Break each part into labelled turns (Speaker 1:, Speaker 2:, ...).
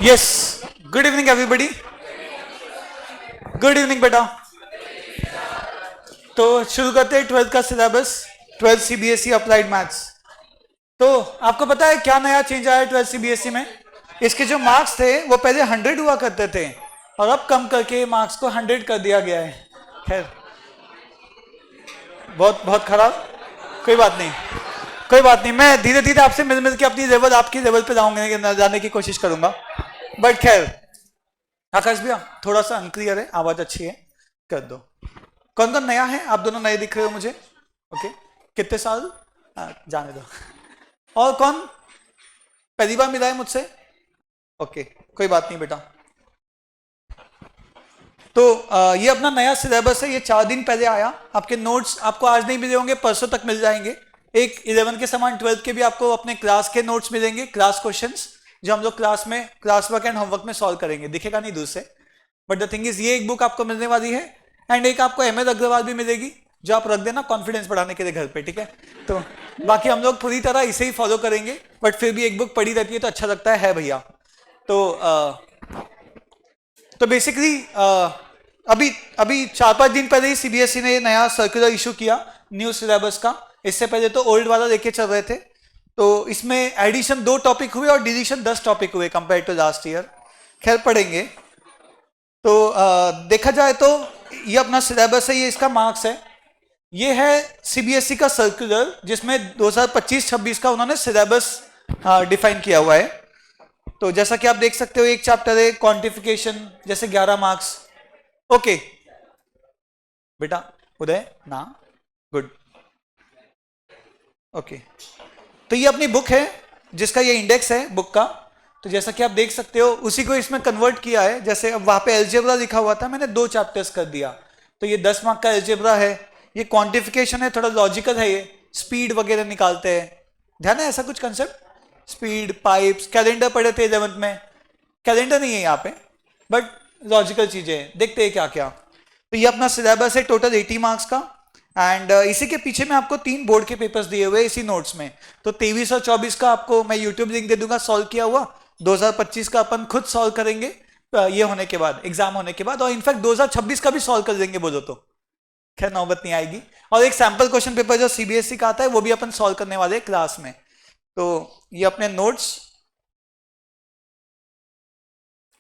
Speaker 1: Yes, good evening everybody. Good evening बेटा। तो शुरू करते हैं 12th का syllabus, 12th CBSE applied maths. तो आपको पता है क्या नया चेंज आया है 12th सीबीएसई में? इसके जो मार्क्स थे वो पहले 100 हुआ करते थे और अब कम करके मार्क्स को 100 कर दिया गया है। खैर, बहुत बहुत खराब। कोई बात नहीं, कोई बात नहीं, मैं धीरे धीरे आपसे मिल मिल के अपनी लेवल, आपकी लेवल पे जाने की कोशिश करूंगा। बट खैर, आकाश भैया थोड़ा सा अनक्लियर है, आवाज अच्छी है, कर दो। कौन कौन नया है? आप दोनों नए दिख रहे हो मुझे। ओके, कितने साल? जाने दो। और कौन पहली बार मिला है मुझसे? ओके, कोई बात नहीं बेटा। तो ये अपना नया सिलेबस है, ये 4 दिन पहले आया। आपके नोट्स आपको आज नहीं मिले होंगे, परसों तक मिल जाएंगे। एक 11 के समान 12 के भी आपको अपने क्लास के नोट्स मिलेंगे, क्लास क्वेश्चंस जो हम लोग क्लास में क्लास वर्क एंड होमवर्क में सॉल्व करेंगे। दिखेगा नहीं दूर से, बट द थिंग इज ये एक बुक आपको मिलने वाली है एंड एक आपको एम एल अग्रवाल भी मिलेगी जो आप रख देना कॉन्फिडेंस बढ़ाने के लिए घर पे, ठीक है? तो बाकी हम लोग पूरी तरह इसे ही फॉलो करेंगे, बट फिर भी एक बुक पढ़ी रहती है तो अच्छा लगता है भैया। तो बेसिकली अभी अभी 4-5 दिन पहले ही सीबीएसई ने नया सर्कुलर इशू किया न्यू सिलेबस का। इससे पहले तो ओल्ड वाला लेके चल रहे थे। तो इसमें एडिशन 2 टॉपिक हुए और डिलीशन 10 टॉपिक हुए कंपेयर टू लास्ट ईयर। खैर, पढ़ेंगे। तो देखा जाए तो ये अपना सिलेबस है, ये इसका मार्क्स है। ये है सीबीएसई का सर्कुलर जिसमें 2025-26 का उन्होंने सिलेबस डिफाइन किया हुआ है। तो जैसा कि आप देख सकते हो, एक चैप्टर है क्वांटिफिकेशन, जैसे 11 मार्क्स। ओके बेटा, उदय ना, गुड। ओके, तो ये अपनी बुक है जिसका ये इंडेक्स है बुक का। तो जैसा कि आप देख सकते हो उसी को इसमें कन्वर्ट किया है। जैसे अब वहां पे एल्जेब्रा लिखा हुआ था, मैंने 2 चैप्टर्स कर दिया। तो ये 10 मार्क का एल्जेब्रा है, ये क्वांटिफिकेशन है, थोड़ा लॉजिकल है, ये स्पीड वगैरह निकालते हैं। ध्यान है ऐसा कुछ कंसेप्ट? स्पीड, पाइप्स, कैलेंडर पढ़े थे 11th में। कैलेंडर नहीं है यहाँ पे, बट लॉजिकल चीजें देखते हैं क्या क्या। तो ये अपना सिलेबस है टोटल 80 मार्क्स का। एंड इसी के पीछे में आपको 3 बोर्ड के पेपर्स दिए हुए इसी नोट्स में। तो 23 और 24 का आपको मैं यूट्यूब लिंक दे दूंगा सॉल्व किया हुआ। 2025 का अपन खुद सॉल्व करेंगे ये होने के बाद, एग्जाम होने के बाद। और इनफैक्ट 2026 का भी सॉल्व कर देंगे बोलो तो। खैर, नौबत नहीं आएगी। और एक सैंपल क्वेश्चन पेपर जो सीबीएसई का आता है वो भी अपन सॉल्व करने वाले हैं क्लास में। तो ये अपने नोट्स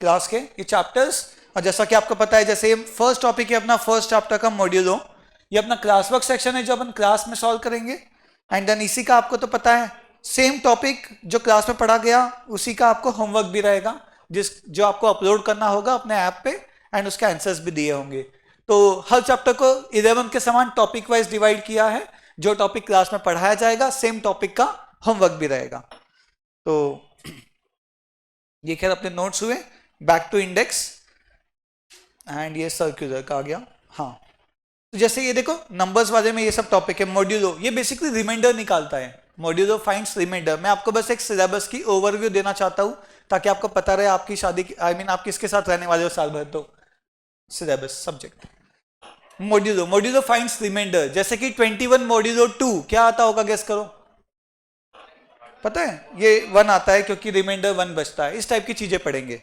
Speaker 1: क्लास के ये चैप्टर्स। और जैसा कि आपको पता है, जैसे ये फर्स्ट टॉपिक है अपना फर्स्ट चैप्टर का मॉड्यूलो, ये अपना क्लास वर्क सेक्शन है जो अपन क्लास में सॉल्व करेंगे। एंड देन इसी का आपको तो पता है सेम टॉपिक जो क्लास में पढ़ा गया उसी का आपको होमवर्क भी रहेगा, जो आपको अपलोड करना होगा अपने ऐप पे, एंड उसके आंसर्स भी दिए होंगे। तो हर चैप्टर को 11 के समान टॉपिक वाइज डिवाइड किया है। जो टॉपिक क्लास में पढ़ाया जाएगा सेम टॉपिक का होमवर्क भी रहेगा। तो ये खैर अपने नोट्स हुए, बैक टू इंडेक्स। एंड ये सर्कुलर का आ गया। हाँ, तो जैसे ये देखो नंबर्स वाले में ये सब टॉपिक है। मॉड्यूलो ये बेसिकली रिमाइंडर निकालता है, मॉड्यूलो फाइंड्स रिमाइंडर। मैं आपको बस एक सिलेबस की ओवरव्यू देना चाहता हूँ ताकि आपको पता रहे आपकी शादी आप किसके साथ रहने वाले हो साल भर। तो syllabus subject modulo finds remainder, जैसे कि 21 मॉड्यूलो 2 क्या आता होगा, गेस करो। पता है ये 1 आता है क्योंकि रिमाइंडर 1 बचता है। इस टाइप की चीजें पढ़ेंगे।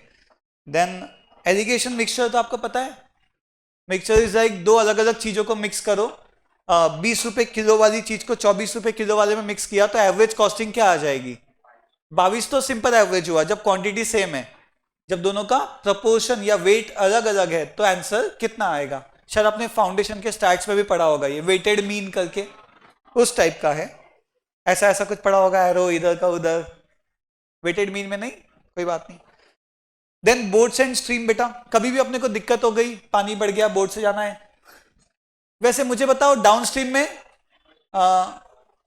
Speaker 1: देन एलिगेशन मिक्सचर तो आपको पता है, मिक्सचर इज लाइक 2 अलग अलग चीजों को मिक्स करो। 20 रुपए किलो वाली चीज को 24 रुपए किलो वाले में मिक्स किया तो एवरेज कॉस्टिंग क्या आ जाएगी? 22। तो सिंपल एवरेज हुआ जब क्वांटिटी सेम है। जब दोनों का प्रपोर्शन या वेट अलग अलग है तो आंसर कितना आएगा? शायद आपने फाउंडेशन के स्टैट्स में भी पढ़ा होगा, ये वेटेड मीन करके उस टाइप का है। ऐसा ऐसा कुछ पढ़ा होगा, एरो इधर का उधर, वेटेड मीन में नहीं, कोई बात नहीं। देन बोर्ड्स एंड स्ट्रीम बेटा, कभी भी अपने को दिक्कत हो गई, पानी बढ़ गया, बोर्ड से जाना है। वैसे मुझे बताओ डाउन स्ट्रीम में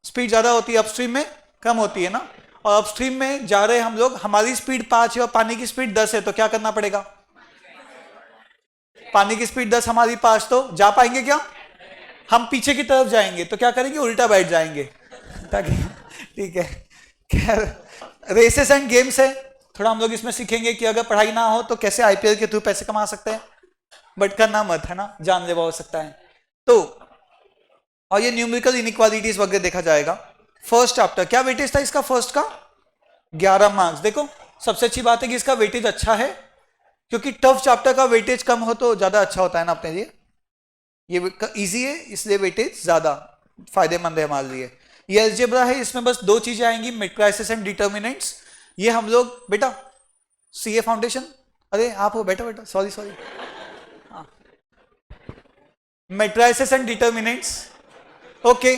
Speaker 1: स्पीड ज्यादा होती है, अपस्ट्रीम में कम होती है ना? और अपस्ट्रीम में जा रहे हम लोग, हमारी स्पीड 5 है और पानी की स्पीड 10 है, तो क्या करना पड़ेगा? पानी की स्पीड 10, हमारी 5, तो जा पाएंगे क्या? हम पीछे की तरफ जाएंगे तो क्या करेंगे? उल्टा बैठ जाएंगे ताकि ठीक है। खैर, रेसेस एंड गेम्स है, थोड़ा हम लोग इसमें सीखेंगे कि अगर पढ़ाई ना हो तो कैसे आईपीएल के थ्रू पैसे कमा सकते हैं, बट करना मत, है ना, जानलेवा हो सकता है। तो और ये न्यूमेरिकल इनइक्वालिटीज वगैरह देखा जाएगा। फर्स्ट चैप्टर क्या वेटेज था इसका फर्स्ट का? 11 मार्क्स। देखो सबसे अच्छी बात है कि इसका वेटेज अच्छा है, क्योंकि टफ चैप्टर का वेटेज कम हो तो ज्यादा अच्छा होता है ना अपने लिए। ये इजी है इसलिए वेटेज ज्यादा फायदेमंद है हमारे लिए। ये अलजेब्रा है, इसमें बस दो चीजें आएंगी, मैट्रिसेस एंड डिटर्मिनेंट्स। ये हम लोग बेटा सीए फाउंडेशन, अरे आप हो, बेटा बेटा sorry sorry, matrices and determinants. Okay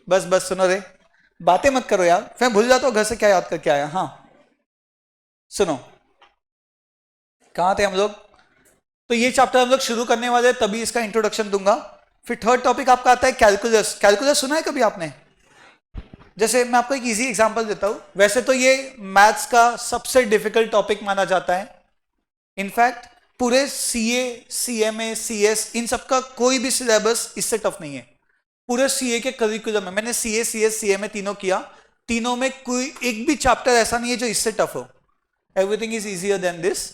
Speaker 1: बस बस सुनो रे, बातें मत करो यार, मैं भूल जाता हूँ घर से क्या याद करके आया। हाँ सुनो, कहाँ थे हम लोग? तो ये चैप्टर हम लोग शुरू करने वाले हैं, तभी इसका इंट्रोडक्शन दूंगा। फिर थर्ड टॉपिक आपका आता है कैलकुलस। कैलकुलस सुना है कभी आपने? जैसे मैं आपको एक इजी एग्जांपल देता हूं, वैसे तो ये मैथ्स का सबसे डिफिकल्ट टॉपिक माना जाता है। इनफैक्ट पूरे सीए, सीएमए, सीएस, इन सब का कोई भी सिलेबस इससे टफ नहीं है। पूरे सीए के करिकुलम में, मैंने सीए, सीएस, सीएमए तीनों किया, तीनों में कोई एक भी चैप्टर ऐसा नहीं है जो इससे टफ हो। Everything is easier than this.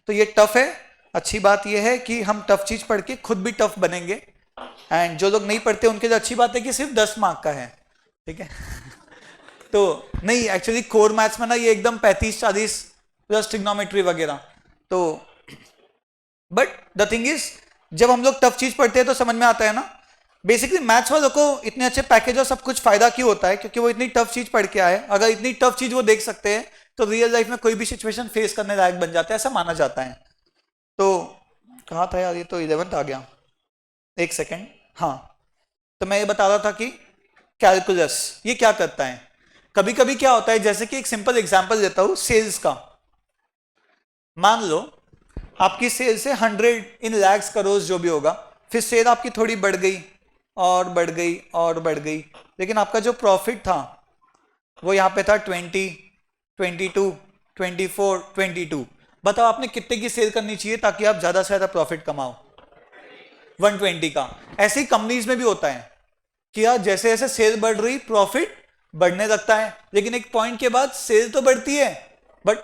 Speaker 1: तो ये टफ है। अच्छी बात यह है कि हम टफ चीज पढ़ के खुद भी टफ बनेंगे, एंड जो लोग नहीं पढ़ते उनके लिए अच्छी बात है कि सिर्फ 10 मार्क का है, ठीक है। तो नहीं, एक्चुअली कोर मैथ्स में ना ये एकदम 35-40 प्लस ट्रिग्नोमेट्री वगैरह। तो बट द थिंग इज, जब हम लोग टफ चीज पढ़ते हैं तो समझ में आता है ना। बेसिकली मैथ्स वालों को इतने अच्छे पैकेज और सब कुछ फायदा क्यों होता है? क्योंकि वो इतनी टफ चीज पढ़ के आए। अगर इतनी टफ चीज वो देख सकते हैं तो रियल लाइफ में कोई भी सिचुएशन फेस करने लायक बन जाता है, ऐसा माना जाता है। तो कहाँ था यार, ये तो 11th आ गया, एक सेकेंड। हाँ, तो मैं ये बता रहा था कि कैलकुलस ये क्या करता है। कभी कभी क्या होता है, जैसे कि एक सिंपल एग्जांपल देता हूं सेल्स का। मान लो आपकी सेल्स है 100 इन लैक्स करोड़ जो भी होगा, फिर सेल आपकी थोड़ी बढ़ गई और बढ़ गई और बढ़ गई, लेकिन आपका जो प्रॉफिट था वो यहाँ पे था 20, 22, 24, 22। बताओ आपने कितने की सेल करनी चाहिए ताकि आप ज्यादा से ज्यादा प्रॉफिट कमाओ? 120 का। ऐसे ही कंपनीज में भी होता है कि यार जैसे जैसे सेल बढ़ रही प्रॉफिट बढ़ने लगता है, लेकिन एक पॉइंट के बाद सेल तो बढ़ती है बट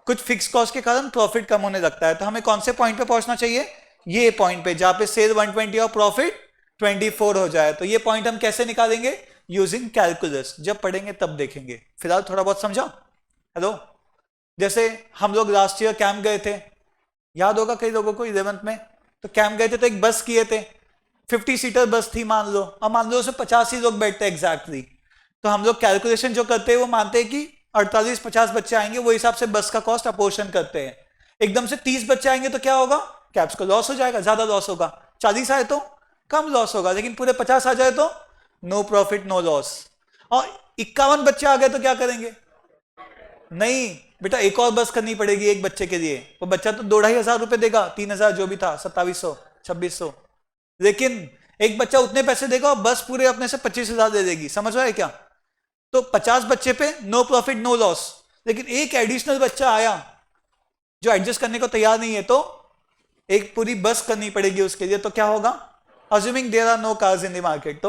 Speaker 1: कुछ फिक्स कॉस्ट के कारण प्रॉफिट कम होने लगता है। तो हमें कौन से पॉइंट पे पहुंचना चाहिए? ये पॉइंट पे जहां पे सेल 120 और प्रॉफिट 24 हो जाए। तो ये पॉइंट हम कैसे निकालेंगे? Using calculus. जब पढ़ेंगे तब देखेंगे, फिलहाल थोड़ा बहुत समझा? हेलो, जैसे हम लोग लास्ट ईयर कैंप गए थे, याद होगा कई लोगों को 11th में। तो कैंप गए थे तो एक बस किए थे, 50 सीटर बस थी मान लो, और मान लो उसमें 85 लोग बैठते हैं एग्जैक्टली। तो हम लोग कैलकुलेशन जो करते हैं वो मानते हैं कि 48-50 बच्चे आएंगे, वो हिसाब से बस का कॉस्ट अपोर्शन करते हैं। एकदम से 30 बच्चे आएंगे तो क्या होगा? कैप्स को लॉस हो जाएगा, ज्यादा लॉस होगा। 40 आए तो कम लॉस होगा, लेकिन पूरे 50 आ जाए तो नो प्रॉफिट नो लॉस। और 51 बच्चे आ गए तो क्या करेंगे? नहीं बेटा, एक और बस करनी पड़ेगी एक बच्चे के लिए। वो बच्चा तो 2-2,500 रुपए देगा, 3,000 जो भी था, 2700, 2600। लेकिन एक बच्चा उतने पैसे देगा और बस पूरे अपने से 25,000 दे देगी। समझ रहा है क्या? तो 50 बच्चे पे नो प्रॉफिट नो लॉस, लेकिन एक एडिशनल बच्चा आया जो एडजस्ट करने को तैयार नहीं है, तो एक पूरी बस करनी पड़ेगी उसके लिए। तो क्या होगा? Assuming there are no cars in the market,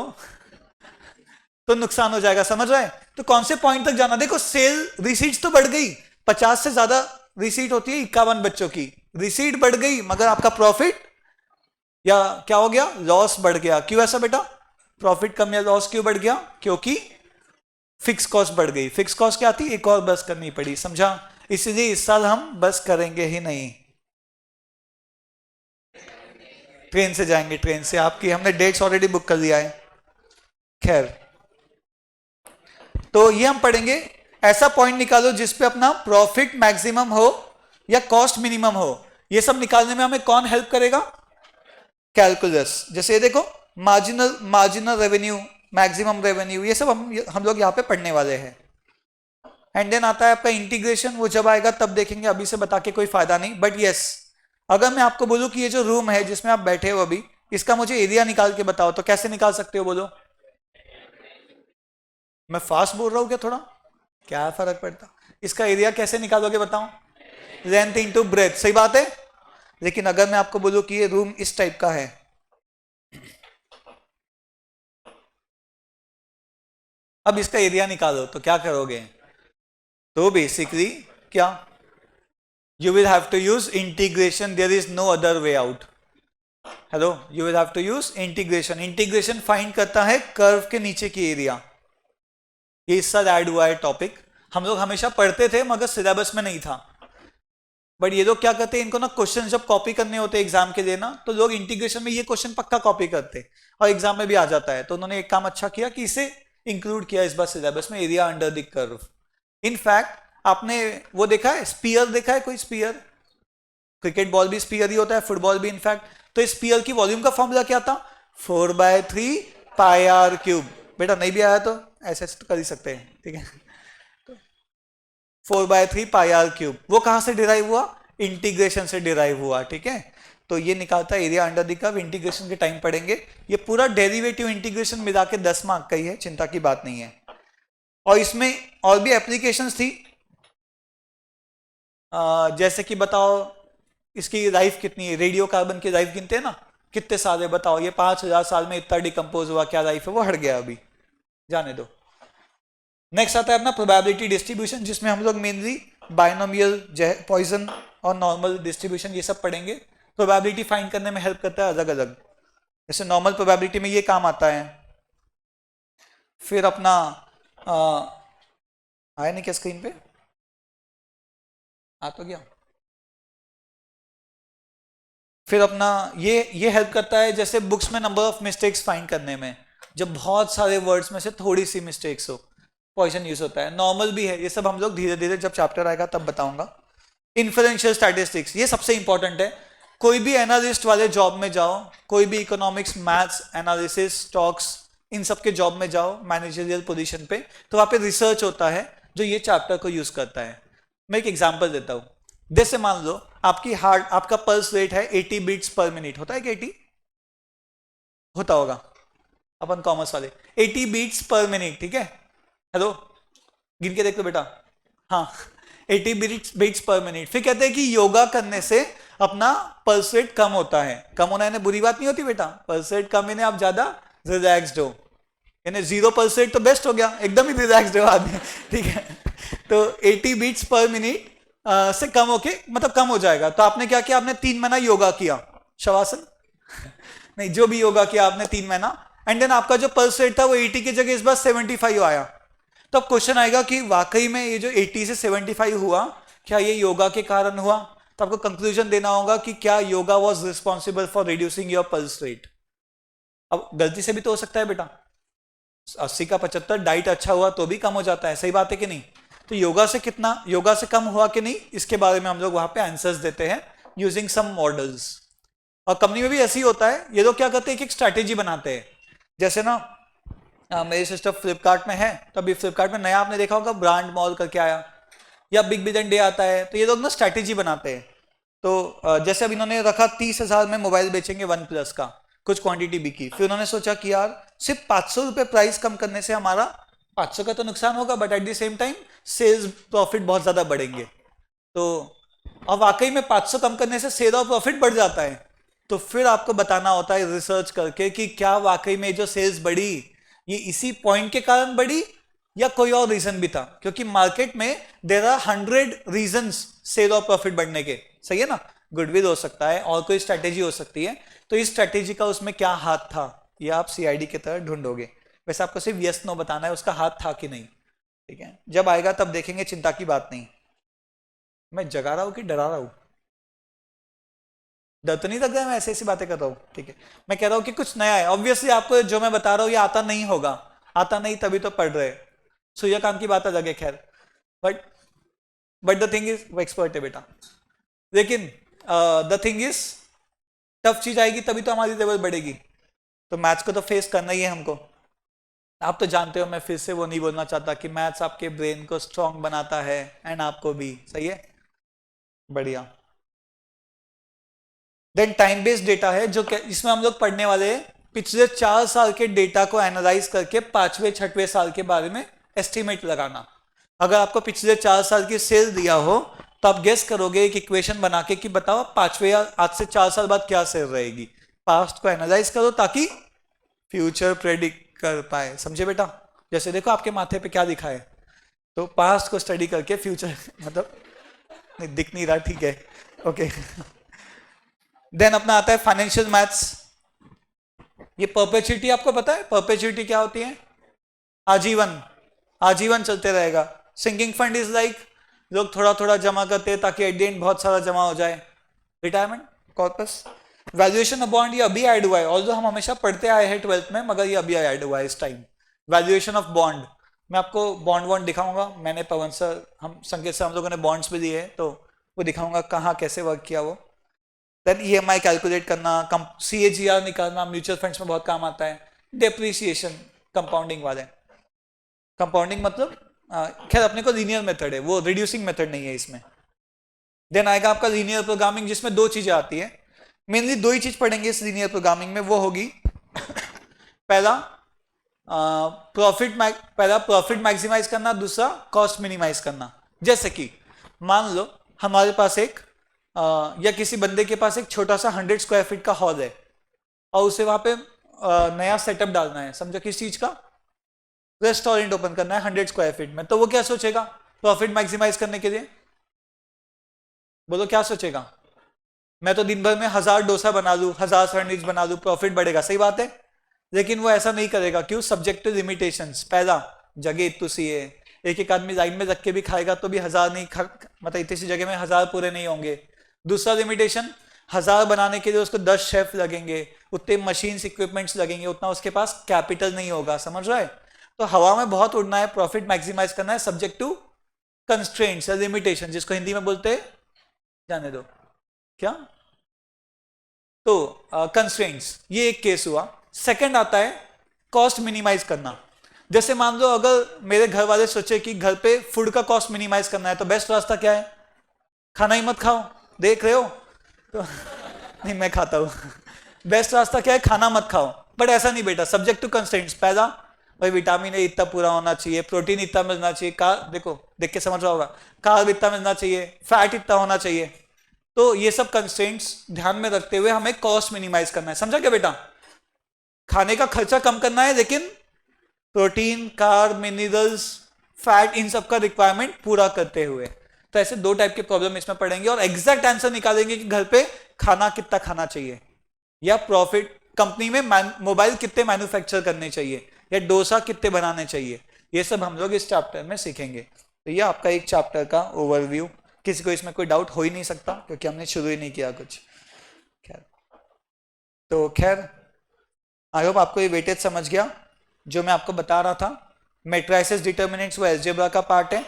Speaker 1: तो नुकसान हो जाएगा। समझ रहे हैं? तो कौन से पॉइंट तक जाना? देखो सेल रिसीट्स तो बढ़ गई, 50 से ज्यादा रिसीट होती है 51 बच्चों की, रिसीट बढ़ गई, मगर आपका प्रॉफिट या क्या हो गया? लॉस बढ़ गया। क्यों ऐसा बेटा? प्रॉफिट कम या लॉस क्यों बढ़ गया? क्योंकि फिक्स कॉस्ट बढ़ गई। फिक्स कॉस्ट क्या थी? एक और बस करनी पड़ी। समझा? इसलिए इस साल हम बस करेंगे ही नहीं, ट्रेन से जाएंगे। ट्रेन से आपकी हमने डेट्स ऑलरेडी बुक कर लिया है। खैर, तो ये हम पढ़ेंगे। ऐसा पॉइंट निकालो जिसपे अपना प्रॉफिट मैक्सिमम हो या कॉस्ट मिनिमम हो। ये सब निकालने में हमें कौन हेल्प करेगा? कैलकुलस। जैसे ये देखो, मार्जिनल रेवेन्यू, मैक्सिमम रेवेन्यू, ये सब हम लोग यहाँ पे पढ़ने वाले हैं। एंड देन आता है आपका इंटीग्रेशन, वो जब आएगा तब देखेंगे, अभी से बता के कोई फायदा नहीं। बट यस, अगर मैं आपको बोलूं कि ये जो रूम है जिसमें आप बैठे हो अभी, इसका मुझे एरिया निकाल के बताओ, तो कैसे निकाल सकते हो? बोलो। मैं फास्ट बोल रहा हूं क्या? थोड़ा क्या फर्क पड़ता? इसका एरिया कैसे निकालोगे बताओ? Length into breadth. सही बात है। लेकिन अगर मैं आपको बोलूं कि ये रूम इस टाइप का है, अब इसका एरिया निकालो, तो क्या करोगे? तो बेसिकली क्या? you will have to use integration, there is no other way out. Hello, you will have to use integration. Integration find करता है कर्व के नीचे की एरिया। ये इस साल ऐड हुआ है टॉपिक। हम लोग हमेशा पढ़ते थे मगर सिलेबस में नहीं था। बट ये लोग क्या करते हैं, इनको ना क्वेश्चन जब कॉपी करने होते हैं एग्जाम के लिए ना, तो लोग इंटीग्रेशन में ये क्वेश्चन पक्का कॉपी करते हैं और एग्जाम में भी आ जाता है। तो उन्होंने एक काम अच्छा किया कि इसे इंक्लूड किया इस बार सिलेबस में, area under the curve. In fact आपने वो देखा है, स्पीयर देखा है कोई? स्पीयर, क्रिकेट बॉल भी स्पीयर ही होता है, फुटबॉल भी इनफैक्ट। तो स्पीयर की वॉल्यूम का फॉर्मूला क्या था? 4/3 पाई आर क्यूब। बेटा नहीं भी आया तो ऐसे तो कर ही सकते हैं, ठीक है। 4/3 पाई आर क्यूब, वो कहां से डिराइव हुआ? इंटीग्रेशन से डिराइव हुआ, ठीक है। तो ये निकालता है area under the curve, integration के टाइम पढ़ेंगे। ये पूरा डेरिवेटिव इंटीग्रेशन मिला के 10 मार्क का ही है, चिंता की बात नहीं है। और इसमें और भी एप्लीकेशंस थी, जैसे कि बताओ इसकी लाइफ कितनी है, रेडियो कार्बन की लाइफ गिनते हैं ना, कितने साल है बताओ, ये 5000 साल में इतना डिकम्पोज हुआ, क्या लाइफ है? वो हट गया अभी, जाने दो। नेक्स्ट आता है अपना प्रोबेबिलिटी डिस्ट्रीब्यूशन, जिसमें हम लोग मेनली बाइनोमियल, पॉइजन और नॉर्मल डिस्ट्रीब्यूशन ये सब पढ़ेंगे। प्रोबेबिलिटी फाइंड करने में हेल्प करता है अलग अलग, जैसे नॉर्मल प्रोबेबिलिटी में ये काम आता है। फिर अपना आया नहीं क्या स्क्रीन पे? आ तो गया। फिर अपना ये हेल्प करता है जैसे बुक्स में नंबर ऑफ मिस्टेक्स फाइंड करने में, जब बहुत सारे वर्ड्स में से थोड़ी सी मिस्टेक्स हो, पॉइजन यूज होता है। नॉर्मल भी है, ये सब हम लोग धीरे धीरे जब चैप्टर आएगा तब बताऊंगा। इन्फ्लुएंशियल स्टैटिस्टिक्स ये सबसे इंपॉर्टेंट है। कोई भी एनालिस्ट वाले जॉब में जाओ, कोई भी इकोनॉमिक्स, मैथ्स, एनालिसिस, स्टॉक्स, इन सब के जॉब में जाओ मैनेजरियल पोजीशन पे, तो वहां पे रिसर्च होता है जो ये चैप्टर को यूज करता है। मैं एक एग्जांपल देता हूं। जैसे मान लो आपका पल्स रेट है 80 बीट्स पर मिनट, होता है क्या 80? होता होगा, अपन कॉमर्स वाले। 80 बीट्स पर मिनट, ठीक है। हेलो, गिन के देख लो बेटा। हाँ, 80 बीट्स पर मिनट। फिर कहते हैं कि योगा करने से अपना पल्स रेट कम होता है। कम होना यानी बुरी बात नहीं होती बेटा, पल्स रेट कम यानी आप ज्यादा रिलैक्स्ड हो, यानी 0% तो बेस्ट हो गया, एकदम ही रिलैक्स्ड हो आदमी, ठीक है। तो 80 बीट्स पर मिनट से कम होके मतलब कम हो जाएगा। तो आपने क्या किया? आपने 3 महीना योगा किया, शवासन नहीं, जो भी योगा किया आपने 3 महीना, एंड देन आपका जो पल्स रेट था वो 80 की जगह इस बार 75 आया। तो अब क्वेश्चन आएगा कि वाकई में ये जो 80 से 75 हुआ, क्या ये योगा के कारण हुआ? तो आपको कंक्लूजन देना होगा कि क्या yoga was responsible for reducing your pulse rate. अब गलती से भी तो हो सकता है बेटा, 80 का 75, डाइट अच्छा हुआ तो भी कम हो जाता है, सही बात है कि नहीं? तो योगा से कितना, योगा से कम हुआ कि नहीं, इसके बारे में हम लोग वहां पे आंसर्स देते हैं यूजिंग सम मॉडल्स। और कंपनी में भी ऐसे ही होता है, ये लोग क्या करते हैं, एक स्ट्रैटेजी बनाते हैं। जैसे ना मेरी सिस्टर फ्लिपकार्ट में है, तो अभी फ्लिपकार्ट में नया आपने देखा होगा ब्रांड मॉल करके आया, या बिग बिलियन डे आता है, तो ये लोग ना स्ट्रैटेजी बनाते हैं। तो जैसे अब इन्होंने रखा 30,000 में मोबाइल बेचेंगे वन प्लस का, कुछ क्वांटिटी बिकी। फिर उन्होंने सोचा कि यार सिर्फ 500 रुपए प्राइस कम करने से हमारा 500 का तो नुकसान होगा, but at the same time sales profit बहुत ज्यादा बढ़ेंगे। तो और वाकई में 500 कम करने से सेल और प्रॉफिट बढ़ जाता है। तो फिर आपको बताना होता है रिसर्च करके कि क्या वाकई में जो सेल्स बढ़ी ये इसी पॉइंट के कारण बढ़ी या कोई और रीजन भी था, क्योंकि मार्केट में देयर आर 100 रीजंस सेल और प्रॉफिट बढ़ने के, सही है ना। गुडविल हो सकता है और कोई स्ट्रैटेजी हो सकती है, तो इस स्ट्रैटेजी का उसमें क्या हाथ था ये आप सीआईडी की तरह ढूंढोगे। वैसे आपको सिर्फ यस नो बताना है, उसका हाथ था कि नहीं, ठीक है। जब आएगा तब देखेंगे, चिंता की बात नहीं। मैं जगा रहा हूं कि डरा रहा हूं? डर तो नहीं लग रहा है मैं ऐसी ऐसी बातें कर रहा हूँ, ठीक है। मैं कह रहा हूँ कि कुछ नया है, ऑब्वियसली आपको जो मैं बता रहा हूँ ये आता नहीं होगा, आता नहीं तभी तो पढ़ रहे। सूर्यकांत की बात अलग है खैर, बट द थिंग इज वो एक्सपर्ट है बेटा। लेकिन द थिंग इज टफ चीज आएगी तभी तो हमारी लेवल बढ़ेगी। तो मैथ्स को तो फेस करना ही है हमको। आप तो जानते हो मैं फिर से वो नहीं बोलना चाहता कि मैथ्स आपके ब्रेन को स्ट्रांग बनाता है, एंड आपको भी, सही है, बढ़िया। देन टाइम बेस्ड डेटा है जो इसमें हम लोग पढ़ने वाले हैं पिछले 4 साल के डेटा को एनालाइज करके 5वें 6वें साल के बारे में एस्टिमेट लगाना। अगर आपको पिछले 4 साल की सेल दिया हो तो आप गेस करोगे एक इक्वेशन बना के कि बताओ 5वें या आज से 4 साल बाद क्या सेल रहेगी। पास्ट को एनालाइज करो ताकि फ्यूचर प्रेडिक्ट कर पाए, समझे बेटा। जैसे देखो आपके माथे पे क्या लिखा है, तो पास्ट को स्टडी करके फ्यूचर मतलब नहीं दिख नहीं रहा, ठीक है, ओके। देन अपना आता है फाइनेंशियल मैथ्स। ये परपेचुइटी आपको पता है परपेचुइटी क्या होती है? आजीवन, आजीवन चलते रहेगा। सिंकिंग फंड इज लाइक लोग थोड़ा थोड़ा जमा करते हैं ताकि एट द एंड बहुत सारा जमा हो जाए, retirement corpus. Valuation of bond ये अभी ऐड हुआ है, ऑल्दो हम हमेशा पढ़ते आए हैं 12th में, मगर ये अभी ऐड हुआ है इस टाइम। वैल्यूएशन ऑफ बॉन्ड, मैं आपको बॉन्ड दिखाऊंगा, मैंने पवन सर, हम संकेत सर, हम लोगों ने बॉन्ड्स भी दिए हैं, तो वो दिखाऊंगा कहाँ कैसे वर्क किया वो। देन ईएमआई कैलकुलेट करना, सीएजीआर निकालना म्यूचुअल फंड्स में बहुत काम आता है। डेप्रिसिएशन कंपाउंडिंग वाले, कंपाउंडिंग मतलब खैर अपने को लीनियर मेथड है, वो रिड्यूसिंग मेथड नहीं है इसमें। देन आएगा आपका लीनियर प्रोग्रामिंग, जिसमें दो चीजें आती है, मेनली दो ही चीज पढ़ेंगे इस लीनियर प्रोग्रामिंग में, वो होगी पहला प्रॉफिट मैक्सिमाइज करना, दूसरा कॉस्ट मिनिमाइज करना। जैसे कि मान लो हमारे पास एक या किसी बंदे के पास एक छोटा सा 100 स्क्वायर फीट का हॉल है और उसे वहां पे नया सेटअप डालना है, समझो किस चीज का, रेस्टोरेंट ओपन करना है 100 स्क्वायर फीट में, तो वो क्या सोचेगा प्रॉफिट मैक्सिमाइज करने के लिए? बोलो क्या सोचेगा? मैं तो दिन भर में 1000 डोसा बना लूं, 1000 सैंडविच बना लूं, प्रॉफिट बढ़ेगा, सही बात है। लेकिन वो ऐसा नहीं करेगा, क्यों? Subject to limitations. पहला, जगह इतनी सी है, एक एक आदमी लाइन में रख के भी खाएगा तो भी 1000 नहीं मतलब इतनी सी जगह में 1000 पूरे नहीं होंगे। दूसरा लिमिटेशन, 1000 बनाने के लिए उसको 10 शेफ लगेंगे, उतने मशीन्स इक्विपमेंट्स लगेंगे, उतना उसके पास कैपिटल नहीं होगा, समझ रहा है? तो हवा में बहुत उड़ना है, प्रॉफिट मैक्सिमाइज करना है, सब्जेक्ट टू कंस्ट्रेंट्स या लिमिटेशन, जिसको हिंदी में बोलते हैं, जाने दो क्या, तो कंस्ट्रेंट्स, ये एक केस हुआ। सेकंड आता है कॉस्ट मिनिमाइज करना। जैसे मान लो अगर मेरे घर वाले सोचे कि घर पे फूड का कॉस्ट मिनिमाइज करना है, तो बेस्ट रास्ता क्या है? खाना ही मत खाओ, देख रहे हो तो नहीं मैं खाता हूं बेस्ट रास्ता क्या है? खाना मत खाओ। बट ऐसा नहीं बेटा, सब्जेक्ट टू कंस्ट्रेंट्स। पहला, भाई विटामिन ए इतना पूरा होना चाहिए, प्रोटीन इतना मिलना चाहिए, देखो देख के समझ रहा होगा, कार्ब इतना मिलना चाहिए, फैट इतना होना चाहिए। तो ये सब कंस्ट्रेंट्स ध्यान में रखते हुए हमें कॉस्ट मिनिमाइज करना है, समझा क्या बेटा? खाने का खर्चा कम करना है, लेकिन प्रोटीन, कार्ब, मिनरल्स, फैट, इन सब का रिक्वायरमेंट पूरा करते हुए। तो ऐसे दो टाइप के प्रॉब्लम इसमें पढ़ेंगे और एग्जैक्ट आंसर निकालेंगे कि घर पे खाना कितना खाना चाहिए, या प्रॉफिट कंपनी में मोबाइल कितने मैन्युफैक्चर करने चाहिए, या डोसा कितने बनाने चाहिए। ये सब हम लोग इस चैप्टर में सीखेंगे। तो ये आपका एक चैप्टर का ओवरव्यू। किसी को इसमें कोई डाउट हो ही नहीं सकता क्योंकि हमने शुरू ही नहीं किया कुछ। खैर आई होप आपको ये वेटेज समझ गया जो मैं आपको बता रहा था। मैट्रिसेस, डिटर्मिनेंट्स वो अलजेब्रा का पार्ट है।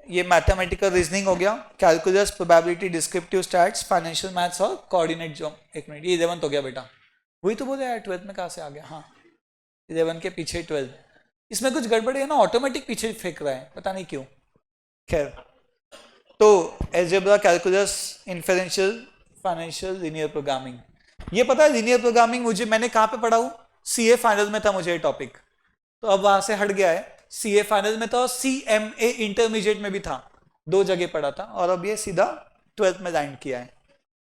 Speaker 1: ये मैथमेटिकल रीजनिंग हो गया, calculus, probability, descriptive stats, financial maths और कोऑर्डिनेट जो, एक मिनट, ये 11th हो गया बेटा। वही तो बोले यार 12th में कहाँ से आ गया? हाँ 11 के पीछे 12। इसमें कुछ गड़बड़ है ना, ऑटोमेटिक पीछे फेंक रहा है, पता नहीं क्यों। खैर, तो algebra, calculus, inferential, financial, linear programming. ये पता है लीनियर प्रोग्रामिंग मुझे मैंने कहाँ पे पढ़ा हूँ? सीए फाइनल में था मुझे ये टॉपिक, तो अब वहां से हट गया है। सीए फाइनल में था और सीएमए इंटरमीडिएट में भी था, दो जगह पढ़ा था, और अब ये सीधा 12th में लैंड किया है।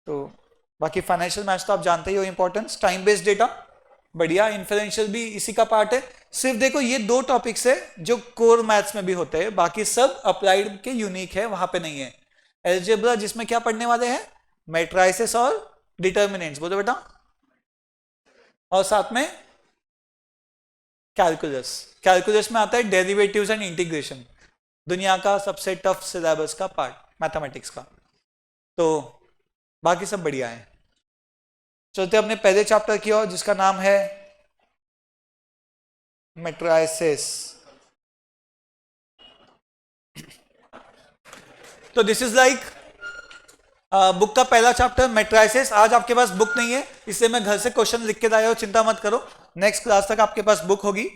Speaker 1: तो बाकी फाइनेंशियल मैथ्स तो आप जानते ही हो इंपॉर्टेंस, टाइम बेस्ड डेटा बढ़िया, इन्फेरेंशियल भी इसी का पार्ट है। सिर्फ देखो ये दो टॉपिक्स है जो कोर मैथ्स में भी होते हैं, बाकी सब अप्लाइड के यूनिक है, वहां पे नहीं है। अलजेब्रा जिसमें क्या पढ़ने वाले हैं? मैट्रिसेस और डिटर्मिनेंट्स, बोलो बेटा, और साथ में कैलकुलस। कैलकुलस में आता है डेरिवेटिव्स एंड इंटीग्रेशन, दुनिया का सबसे टफ सिलेबस का पार्ट मैथमेटिक्स का। तो बाकी सब बढ़िया है। चलते अपने पहले चैप्टर की ओर जिसका नाम है मैट्रिसेस। तो दिस इज लाइक बुक का पहला चैप्टर मैट्रिसेस। आज आपके पास बुक नहीं है इसलिए मैं घर से क्वेश्चन लिख के लाया हूं, चिंता मत करो, नेक्स्ट क्लास तक आपके पास बुक होगी।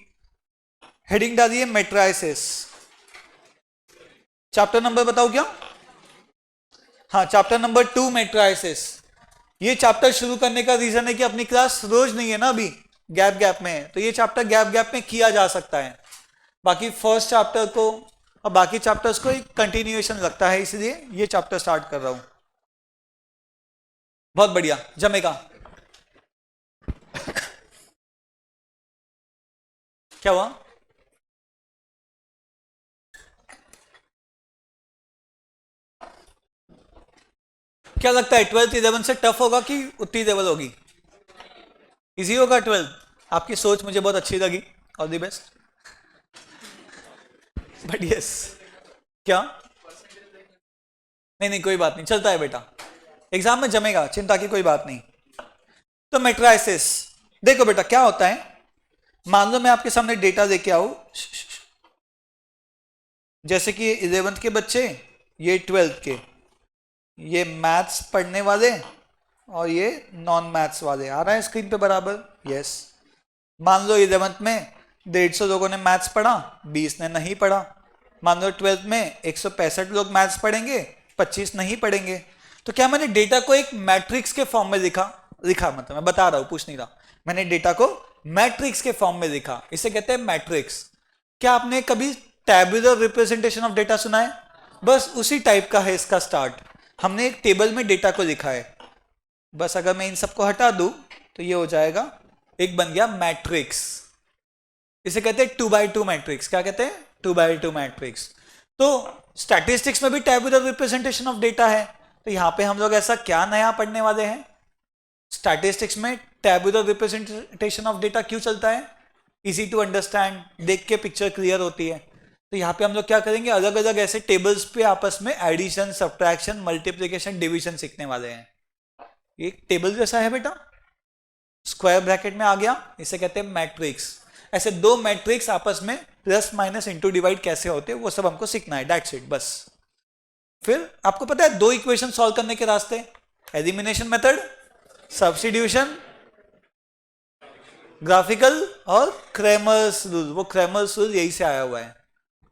Speaker 1: हेडिंग डालिए मैट्रिसेस। चैप्टर नंबर बताओ क्या? हाँ, चैप्टर नंबर 2 मैट्रिसेस। ये चैप्टर शुरू करने का रीजन है कि अपनी क्लास रोज नहीं है ना, अभी गैप गैप में है, तो ये चैप्टर गैप गैप में किया जा सकता है। बाकी फर्स्ट चैप्टर को और बाकी चैप्टर्स को एक कंटिन्यूएशन लगता है, इसलिए ये चैप्टर स्टार्ट कर रहा हूं। बहुत बढ़िया, जमेगा। क्या हुआ? क्या लगता है 12th 11 से टफ होगा कि उतनी लेवल होगी? इजी होगा 12th? आपकी सोच मुझे बहुत अच्छी लगी, all the best. But yes, क्या? नहीं नहीं कोई बात नहीं, चलता है बेटा, एग्जाम में जमेगा, चिंता की कोई बात नहीं। तो मैट्राइसिस, देखो बेटा क्या होता है, मान लो मैं आपके सामने डेटा लेके आऊं, जैसे कि 11th के बच्चे, ये 12th के, ये मैथ्स पढ़ने वाले और ये नॉन मैथ्स वाले, आ रहा है स्क्रीन पे बराबर? यस। मान लो 11th में 150 लोगों ने मैथ्स पढ़ा, 20 ने नहीं पढ़ा। मान लो 12th में 165 लोग मैथ्स पढ़ेंगे, 25 नहीं पढ़ेंगे। तो क्या मैंने डेटा को एक मैट्रिक्स के फॉर्म में लिखा मतलब मैं बता रहा हूं, पूछ नहीं रहा, मैंने डेटा को मैट्रिक्स के फॉर्म में लिखा, इसे कहते हैं मैट्रिक्स। क्या आपने कभी टैबुलर रिप्रेजेंटेशन ऑफ डेटा सुना है? बस उसी टाइप का है इसका स्टार्ट, हमने एक टेबल में डेटा को लिखा है। बस अगर मैं इन सबको हटा दूं तो ये हो जाएगा, एक बन गया मैट्रिक्स, इसे कहते हैं 2x2 मैट्रिक्स। क्या कहते हैं? 2x2 matrix. तो स्टैटिस्टिक्स में भी टैबुलर रिप्रेजेंटेशन ऑफ डेटा है, तो यहां पे हम लोग ऐसा क्या नया पढ़ने वाले हैं? स्टैटिस्टिक्स में टैबुलर रिप्रेजेंटेशन ऑफ डेटा क्यों चलता है? इजी टू अंडरस्टैंड, देख के पिक्चर क्लियर होती है। तो यहाँ पे हम लोग क्या करेंगे, अलग अलग ऐसे टेबल्स पे आपस में एडिशन, सब्ट्रैक्शन, मल्टीप्लिकेशन, डिवीजन सीखने वाले हैं। एक टेबल जैसा है बेटा, स्क्वायर ब्रैकेट में आ गया, इसे कहते हैं मैट्रिक्स। ऐसे दो मैट्रिक्स आपस में प्लस माइनस इंटू डिवाइड कैसे होते हैं वो सब हमको सीखना है, दैट्स इट बस। फिर आपको पता है 2 इक्वेशन सॉल्व करने के रास्ते, एलिमिनेशन मेथड, सब्स्टिट्यूशन, ग्राफिकल और क्रेमर्स रूल। वो क्रेमर्स रूल यही से आया हुआ है,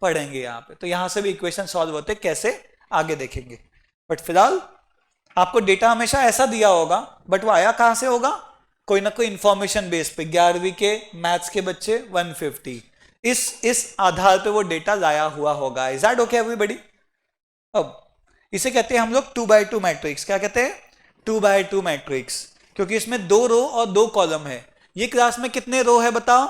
Speaker 1: पढ़ेंगे यहाँ पे। तो यहां से भी इक्वेशन सॉल्व होते कैसे आगे देखेंगे, बट फिलहाल आपको डेटा हमेशा ऐसा दिया होगा, बट वो आया कहां से होगा? कोई ना कोई इंफॉर्मेशन बेस पे। 11वीं के मैथ्स के बच्चे 150, इस आधार पे वो डेटा लाया हुआ होगा। Is that okay everybody? अब इसे कहते हैं हम लोग 2x2 मैट्रिक्स। क्या कहते हैं? 2x2 मैट्रिक्स, क्योंकि इसमें 2 रो और 2 कॉलम है। ये क्लास में कितने रो है बताओ?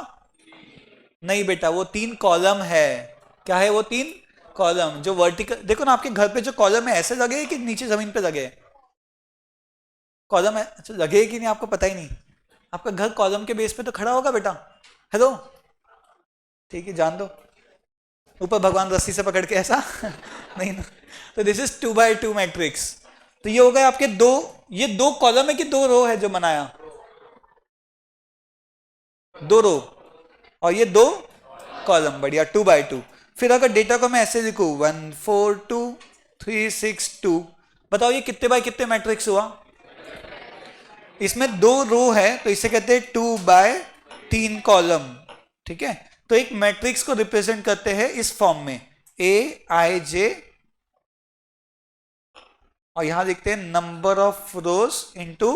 Speaker 1: नहीं बेटा, वो 3 कॉलम है। क्या है वो? 3 कॉलम। जो वर्टिकल, देखो ना आपके घर पे जो कॉलम है ऐसे लगे कि नीचे जमीन पे लगे? कॉलम है, अच्छा लगे कि नहीं आपको पता ही नहीं। आपका घर कॉलम के बेस पे तो खड़ा होगा बेटा। हेलो, ठीक है, जान दो, ऊपर भगवान रस्सी से पकड़ के ऐसा नहीं ना। तो दिस इज 2x2 मैट्रिक्स। तो ये हो गए आपके दो, ये 2 कॉलम है कि 2 रो है जो बनाया? 2 रो और ये 2 कॉलम, बढ़िया, 2x2। फिर अगर डेटा को मैं ऐसे लिखूं 1 4 2 3 6 2, बताओ ये कितने बाय कितने मैट्रिक्स हुआ? इसमें 2 रो है तो इसे कहते हैं 2x3 कॉलम। ठीक है, तो एक मैट्रिक्स को रिप्रेजेंट करते हैं इस फॉर्म में, Aij, और यहां लिखते हैं number of rose into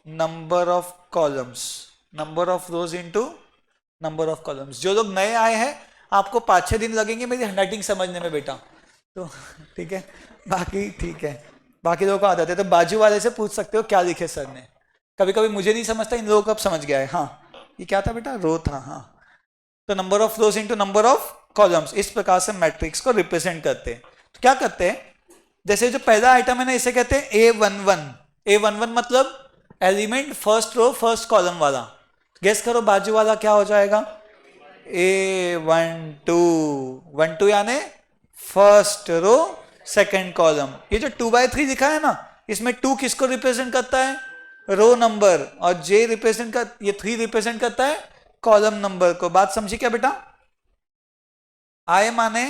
Speaker 1: number of columns, number of rose into number of columns. जो लोग नए आए हैं आपको 5-6 दिन लगेंगे मेरी हैंडराइटिंग समझने में बेटा, तो ठीक है, बाकी ठीक है, बाकी लोगों को आ जाते हैं। तो बाजू वाले से पूछ सकते हो क्या लिखे सर ने, कभी कभी मुझे नहीं समझता, इन लोगों को अब समझ गया है। हाँ, ये क्या था बेटा? रो था। हाँ, तो number of rose into number of columns, इस प्रकार से मैट्रिक्स को रिप्रेजेंट करते हैं। तो क्या करते हैं, जैसे जो पहला आइटम है ना, इसे कहते हैं A11। A11 मतलब element first row first column वाला। गेस करो बाजू वाला क्या हो जाएगा? A12, 12 यानी फर्स्ट रो सेकंड कॉलम। ये जो 2x3 लिखा है ना, इसमें 2 किसको रिप्रेजेंट करता है? रो नंबर, और J रिप्रेजेंट कर, ये 3 रिप्रेजेंट करता है कॉलम नंबर को। बात समझी क्या बेटा? I माने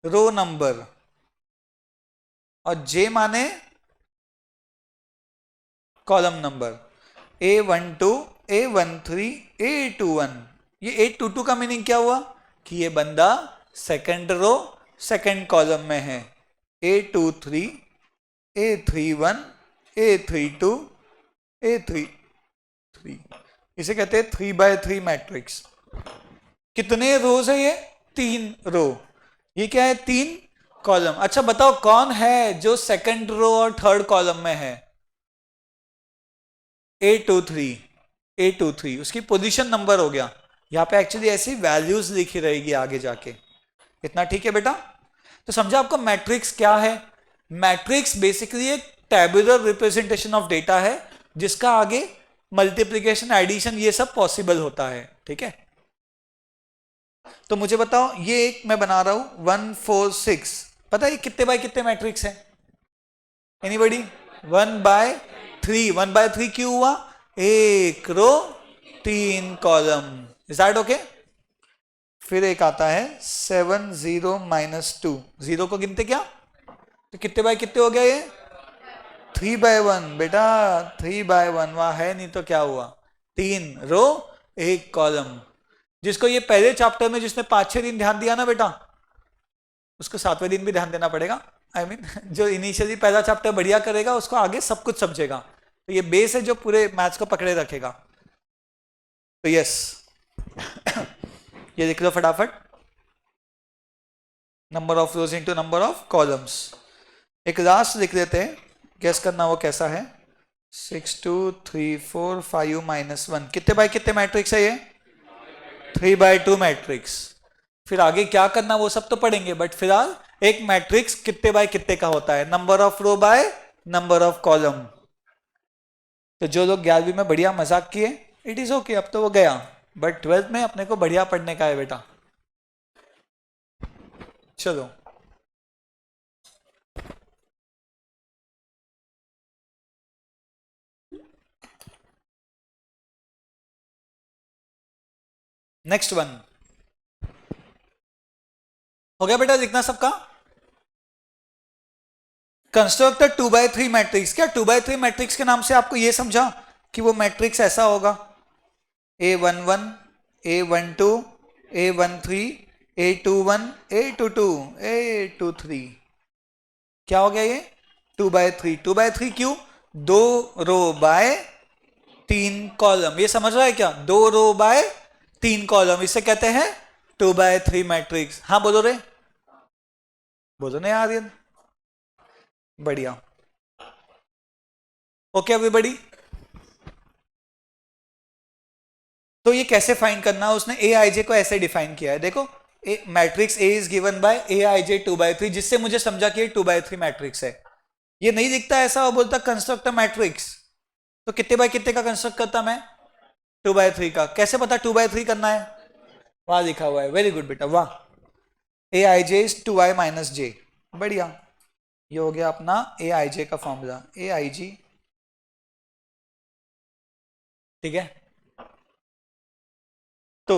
Speaker 1: रो नंबर और J माने column number. A12, A13, A21। ये 822 का मीनिंग क्या हुआ? कि ये बंदा सेकंड रो सेकंड कॉलम में है। A23, A31, A32, A33, इसे कहते हैं 3x3 मैट्रिक्स। कितने रोज है ये? 3 रो। ये क्या है? 3 कॉलम। अच्छा बताओ कौन है जो सेकंड रो और थर्ड कॉलम में है? A23, A23 उसकी पोजीशन नंबर हो गया। यहाँ पे एक्चुअली ऐसी वैल्यूज लिखी रहेगी आगे जाके। इतना ठीक है बेटा? तो समझा आपको मैट्रिक्स क्या है? मैट्रिक्स बेसिकली एक टैबुलर रिप्रेजेंटेशन ऑफ डेटा है जिसका आगे मल्टीप्लिकेशन, एडिशन, ये सब पॉसिबल होता है। ठीक है, तो मुझे बताओ, ये एक मैं बना रहा हूं 1 4 6, पता है ये कितने बाय कितने मैट्रिक्स है? एनीबॉडी? 1/3। 1/3 क्यों हुआ? एक रो 3 कॉलम। Is that okay? फिर एक आता है 7 0 -2, जीरो को गिनते क्या? तो कितने बाय कितने हो गया ये? 3/1 बेटा, 3/1। वहां है नहीं तो क्या हुआ? 3 रो 1 कॉलम। जिसको ये पहले चैप्टर में जिसने 5-6 दिन ध्यान दिया ना बेटा, उसको 7वें दिन भी ध्यान देना पड़ेगा। आई मीन जो इनिशियली पहला चैप्टर बढ़िया करेगा उसको आगे सब कुछ समझेगा। तो ये बेस है जो पूरे मैथ्स को पकड़े रखेगा। तो यस ये लिख लो फटाफट, number of rose into number of columns. एक लास्ट लिख देते हैं, गेस करना वो कैसा है। 6 2 3 4 5 -1, कितने बाय कितने मैट्रिक्स है ये? 3/2 मैट्रिक्स। फिर आगे क्या करना वो सब तो पढ़ेंगे, बट फिलहाल एक मैट्रिक्स कितने बाय कितने का होता है? Number of row by number of column. तो जो लोग 11वीं में बढ़िया मजाक किए, इट इज ओके, अब तो वो गया, बट 12th में अपने को बढ़िया पढ़ने का है बेटा। चलो नेक्स्ट वन हो गया बेटा, लिखना सबका। Construct 2/3 matrix. क्या 2/3 मैट्रिक्स के नाम से आपको यह समझा कि वो मैट्रिक्स ऐसा होगा? A11 A12 A13 A21 A22 A23। क्या हो गया ये? 2/3। 2/3 क्यों? 2 रो बाय 3 कॉलम। ये समझ रहा है क्या? 2 रो बाय 3 कॉलम, इसे कहते हैं 2/3 मैट्रिक्स। हाँ बोलो रे, बोलो ना आर्यन। बढ़िया। ओके एवरीबॉडी, तो ये कैसे फाइंड करना? उसने ए आई जे को ऐसे डिफाइन किया है, देखो, matrix A is given by A I J 2/3, जिससे मुझे समझा कि ये 2/3 मैट्रिक्स है। ये नहीं दिखता ऐसा और बोलता कंस्ट्रक्ट मैट्रिक्स, तो कितने बाय कितने का कंस्ट्रक्ट करता मैं? 2/3 का। कैसे पता 2/3 करना है? वहां लिखा हुआ है। वेरी गुड बेटा, वाह। ए I J is 2i - j। बढ़िया, ये हो गया अपना ए आई जे का फॉर्मूला, ए आई जी। ठीक है, तो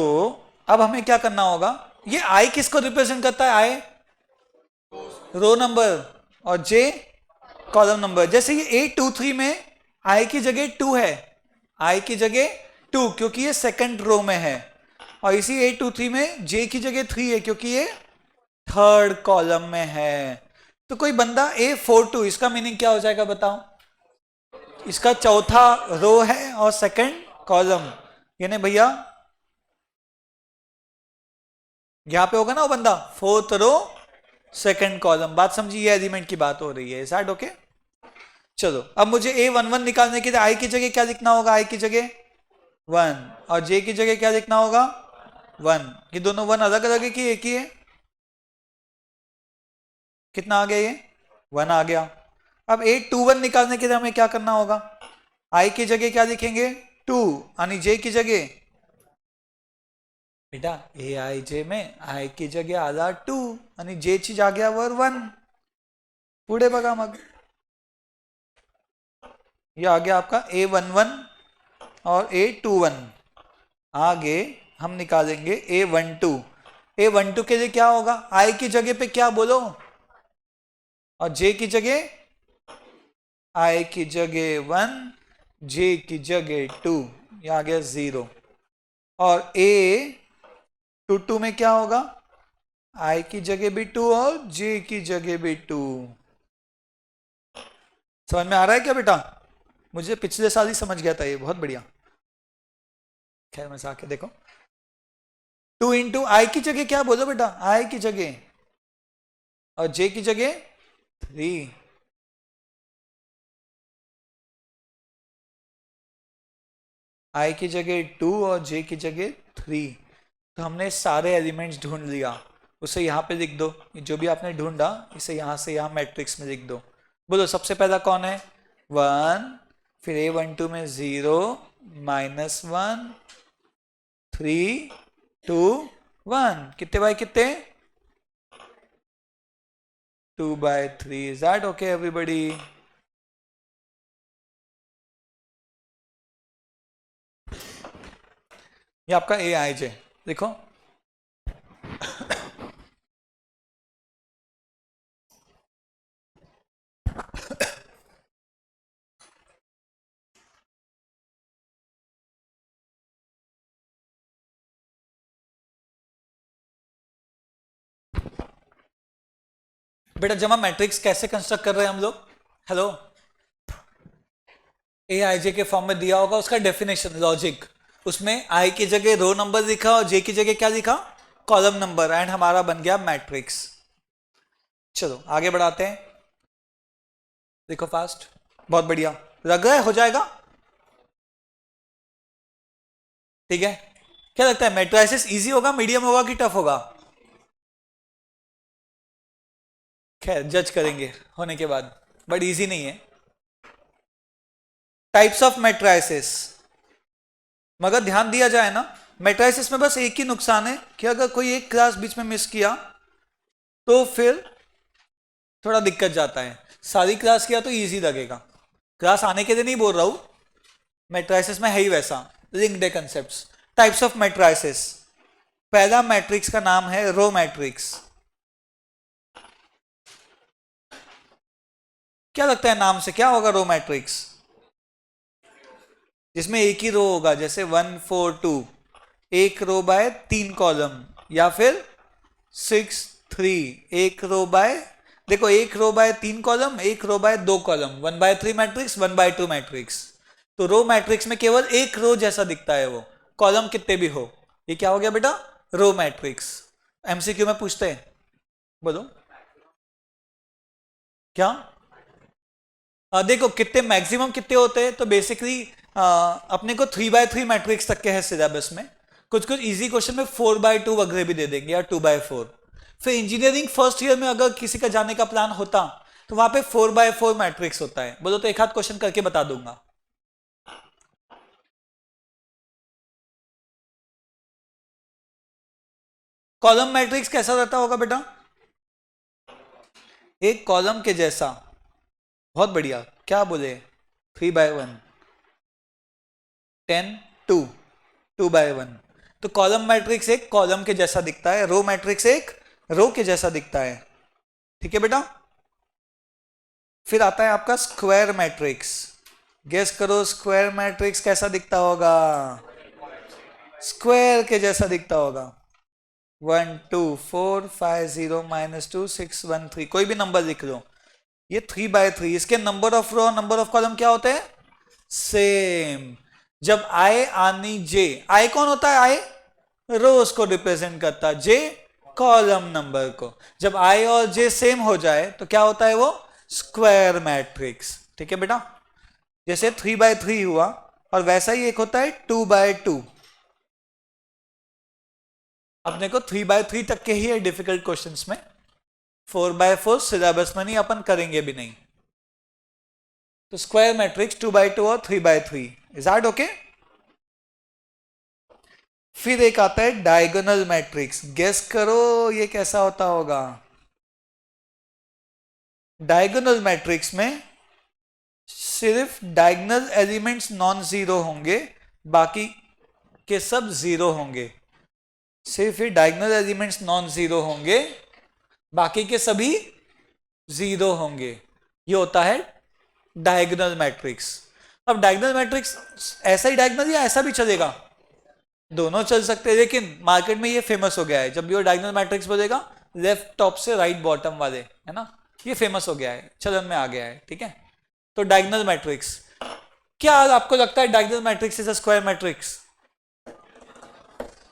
Speaker 1: अब हमें क्या करना होगा? ये आई किसको रिप्रेजेंट करता है? आई रो नंबर और जे कॉलम नंबर। जैसे ये A23 में आई की जगह 2 है, आई की जगह 2 क्योंकि ये सेकंड रो में है, और इसी A23 में जे की जगह 3 है क्योंकि ये थर्ड कॉलम में है। तो कोई बंदा A42, इसका मीनिंग क्या हो जाएगा बताओ? इसका चौथा रो है और सेकंड कॉलम, यानी भैया यहां पे होगा ना वो बंदा, 4th रो सेकंड कॉलम। बात समझिए, ये एलिमेंट की बात हो रही है। Is that okay? चलो, अब मुझे A11 निकालने के लिए आई की जगह क्या लिखना होगा? आई की जगह 1 और जे की जगह क्या लिखना होगा? 1। ये दोनों 1 अलग अलग है कि एक ही है? कितना आ गया ये? 1 आ गया। अब A21 निकालने के लिए हमें क्या करना होगा? आई की जगह क्या लिखेंगे? 2, यानी जे की जगह बेटा ए आई जे में आई की जगह आला 2 आणि जे ची जाग्यावर 1। पुढे बघा मग, ये आ गया आपका A11 और A21। आगे हम निकालेंगे A12। A12 के लिए क्या होगा? आई की जगह पे क्या बोलो, और जे की जगह, आई की जगह 1, जे की जगह 2, ये आ गया 0। और A22 में क्या होगा? आई की जगह भी 2 और जे की जगह भी 2। समझ में आ रहा है क्या बेटा? मुझे पिछले साल ही समझ गया था ये, बहुत बढ़िया। खैर में आके देखो, 2 इंटू आई की जगह क्या बोलो बेटा? आई की जगह और जे की जगह 3। आई की जगह 2 और जे की जगह 3। तो हमने सारे एलिमेंट्स ढूंढ लिया, उसे यहाँ पे लिख दो। जो भी आपने ढूंढा इसे यहाँ से यहाँ मैट्रिक्स में लिख दो। बोलो सबसे पहला कौन है? 1, फिर A12 में 0 -1 3 2 1 कितने बाय कितने 2/3 इज दैट ओके एवरीबॉडी ये आपका ए आई जे देखो बेटा जमा मैट्रिक्स कैसे कंस्ट्रक्ट कर रहे हैं हम लोग हेलो ए आई जे के फॉर्म में दिया होगा उसका डेफिनेशन लॉजिक उसमें आई की जगह रो नंबर लिखा और जे की जगह क्या लिखा कॉलम नंबर एंड हमारा बन गया मैट्रिक्स चलो आगे बढ़ाते हैं देखो फास्ट बहुत बढ़िया लग रहा है हो जाएगा ठीक है क्या लगता है मैट्रिसेस इजी होगा मीडियम होगा कि टफ होगा खैर जज करेंगे होने के बाद बट इजी नहीं है टाइप्स ऑफ मैट्रिसेस मगर ध्यान दिया जाए ना मैट्रिसेस में बस एक ही नुकसान है कि अगर कोई एक क्लास बीच में मिस किया तो फिर थोड़ा दिक्कत जाता है सारी क्लास किया तो इजी लगेगा क्लास आने के लिए नहीं बोल रहा हूं मैट्रिसेस में है ही वैसा linked concepts types of matrices पहला मैट्रिक्स का नाम है रो मैट्रिक्स क्या लगता है नाम से क्या होगा रो मैट्रिक्स जिसमें एक ही रो होगा जैसे 1 4 2 एक रो बाय 3 कॉलम या फिर 6 3 एक रो बाय देखो एक रो बाय 3 कॉलम एक रो बाय 2 कॉलम 1/3 मैट्रिक्स 1/2 मैट्रिक्स तो रो मैट्रिक्स में केवल एक रो जैसा दिखता है वो कॉलम कितने भी हो ये क्या हो गया बेटा रो मैट्रिक्स एमसीक्यू में पूछते हैं बोलो क्या देखो कितने मैक्सिमम कितने होते हैं तो बेसिकली अपने को 3/3 मैट्रिक्स तक के है सिलेबस में कुछ कुछ इजी क्वेश्चन में 4/2 वगैरह भी दे देंगे या 2/4 फिर इंजीनियरिंग फर्स्ट ईयर में अगर किसी का जाने का प्लान होता तो वहां पे 4/4 मैट्रिक्स होता है बोलो तो एक आध क्वेश्चन करके बता दूंगा कॉलम मैट्रिक्स कैसा रहता होगा बेटा एक कॉलम के जैसा बहुत बढ़िया क्या बोले 3/1 10 2 2/1 तो कॉलम मैट्रिक्स एक कॉलम के जैसा दिखता है रो मैट्रिक्स एक रो के जैसा दिखता है ठीक है बेटा फिर आता है आपका स्क्वायर मैट्रिक्स गेस करो स्क्वायर मैट्रिक्स कैसा दिखता होगा स्क्वायर के जैसा दिखता होगा 1 2 4 5 0 -2 6 1 3 कोई भी नंबर लिख लो ये 3/3 इसके number of row number of column क्या होते हैं सेम जब आई आनी जे आई कौन होता है आई रोज को रिप्रेजेंट करता है जे कॉलम नंबर को जब आई और जे सेम हो जाए तो क्या होता है वो स्क्वायर मैट्रिक्स ठीक है बेटा जैसे 3/3 हुआ और वैसा ही एक होता है 2/2 अपने को 3/3 तक के ही है डिफिकल्ट क्वेश्चंस में 4/4 सिलेबस में नहीं अपन करेंगे भी नहीं तो स्क्वायर मैट्रिक्स 2/2 और 3/3 इज दैट ओके फिर एक आता है डायगोनल मैट्रिक्स गेस करो ये कैसा होता होगा डायगोनल मैट्रिक्स में सिर्फ डायगोनल एलिमेंट्स नॉन जीरो होंगे बाकी के सब जीरो होंगे सिर्फ ही डायगोनल एलिमेंट्स नॉन जीरो होंगे बाकी के सभी जीरो होंगे ये होता है डायगोनल मैट्रिक्स अब डायगोनल मैट्रिक्स ऐसा ही डायगोनल या ऐसा भी चलेगा दोनों चल सकते हैं लेकिन मार्केट में ये फेमस हो गया है जब भी वो डायगोनल मैट्रिक्स बोलेगा लेफ्ट टॉप से राइट बॉटम वाले है ना ये फेमस हो गया है चलन में आ गया है ठीक है तो डायगोनल मैट्रिक्स क्या आपको लगता है diagonal matrix is a square matrix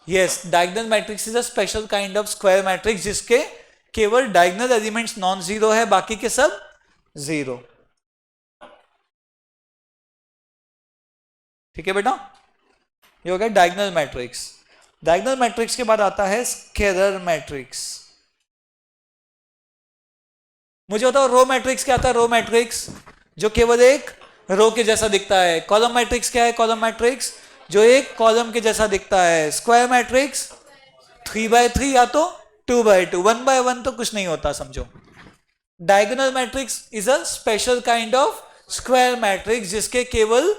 Speaker 1: yes diagonal matrix is a special kind of square matrix जिसके केवल डायगोनल एलिमेंट्स नॉन जीरो है बाकी के सब जीरो ठीक है बेटा ये हो गया डायगोनल मैट्रिक्स डायगोनल मैट्रिक्स के बाद आता है स्केलर मैट्रिक्स मुझे बताओ रो मैट्रिक्स क्या आता है रो मैट्रिक्स जो केवल एक रो के जैसा दिखता है कॉलम मैट्रिक्स क्या है कॉलम मैट्रिक्स जो एक कॉलम के जैसा दिखता है स्क्वायर मैट्रिक्स 3/3 या तो 2/2, 1/1 तो कुछ नहीं होता समझो। Diagonal matrix is a special kind of square matrix जिसके केवल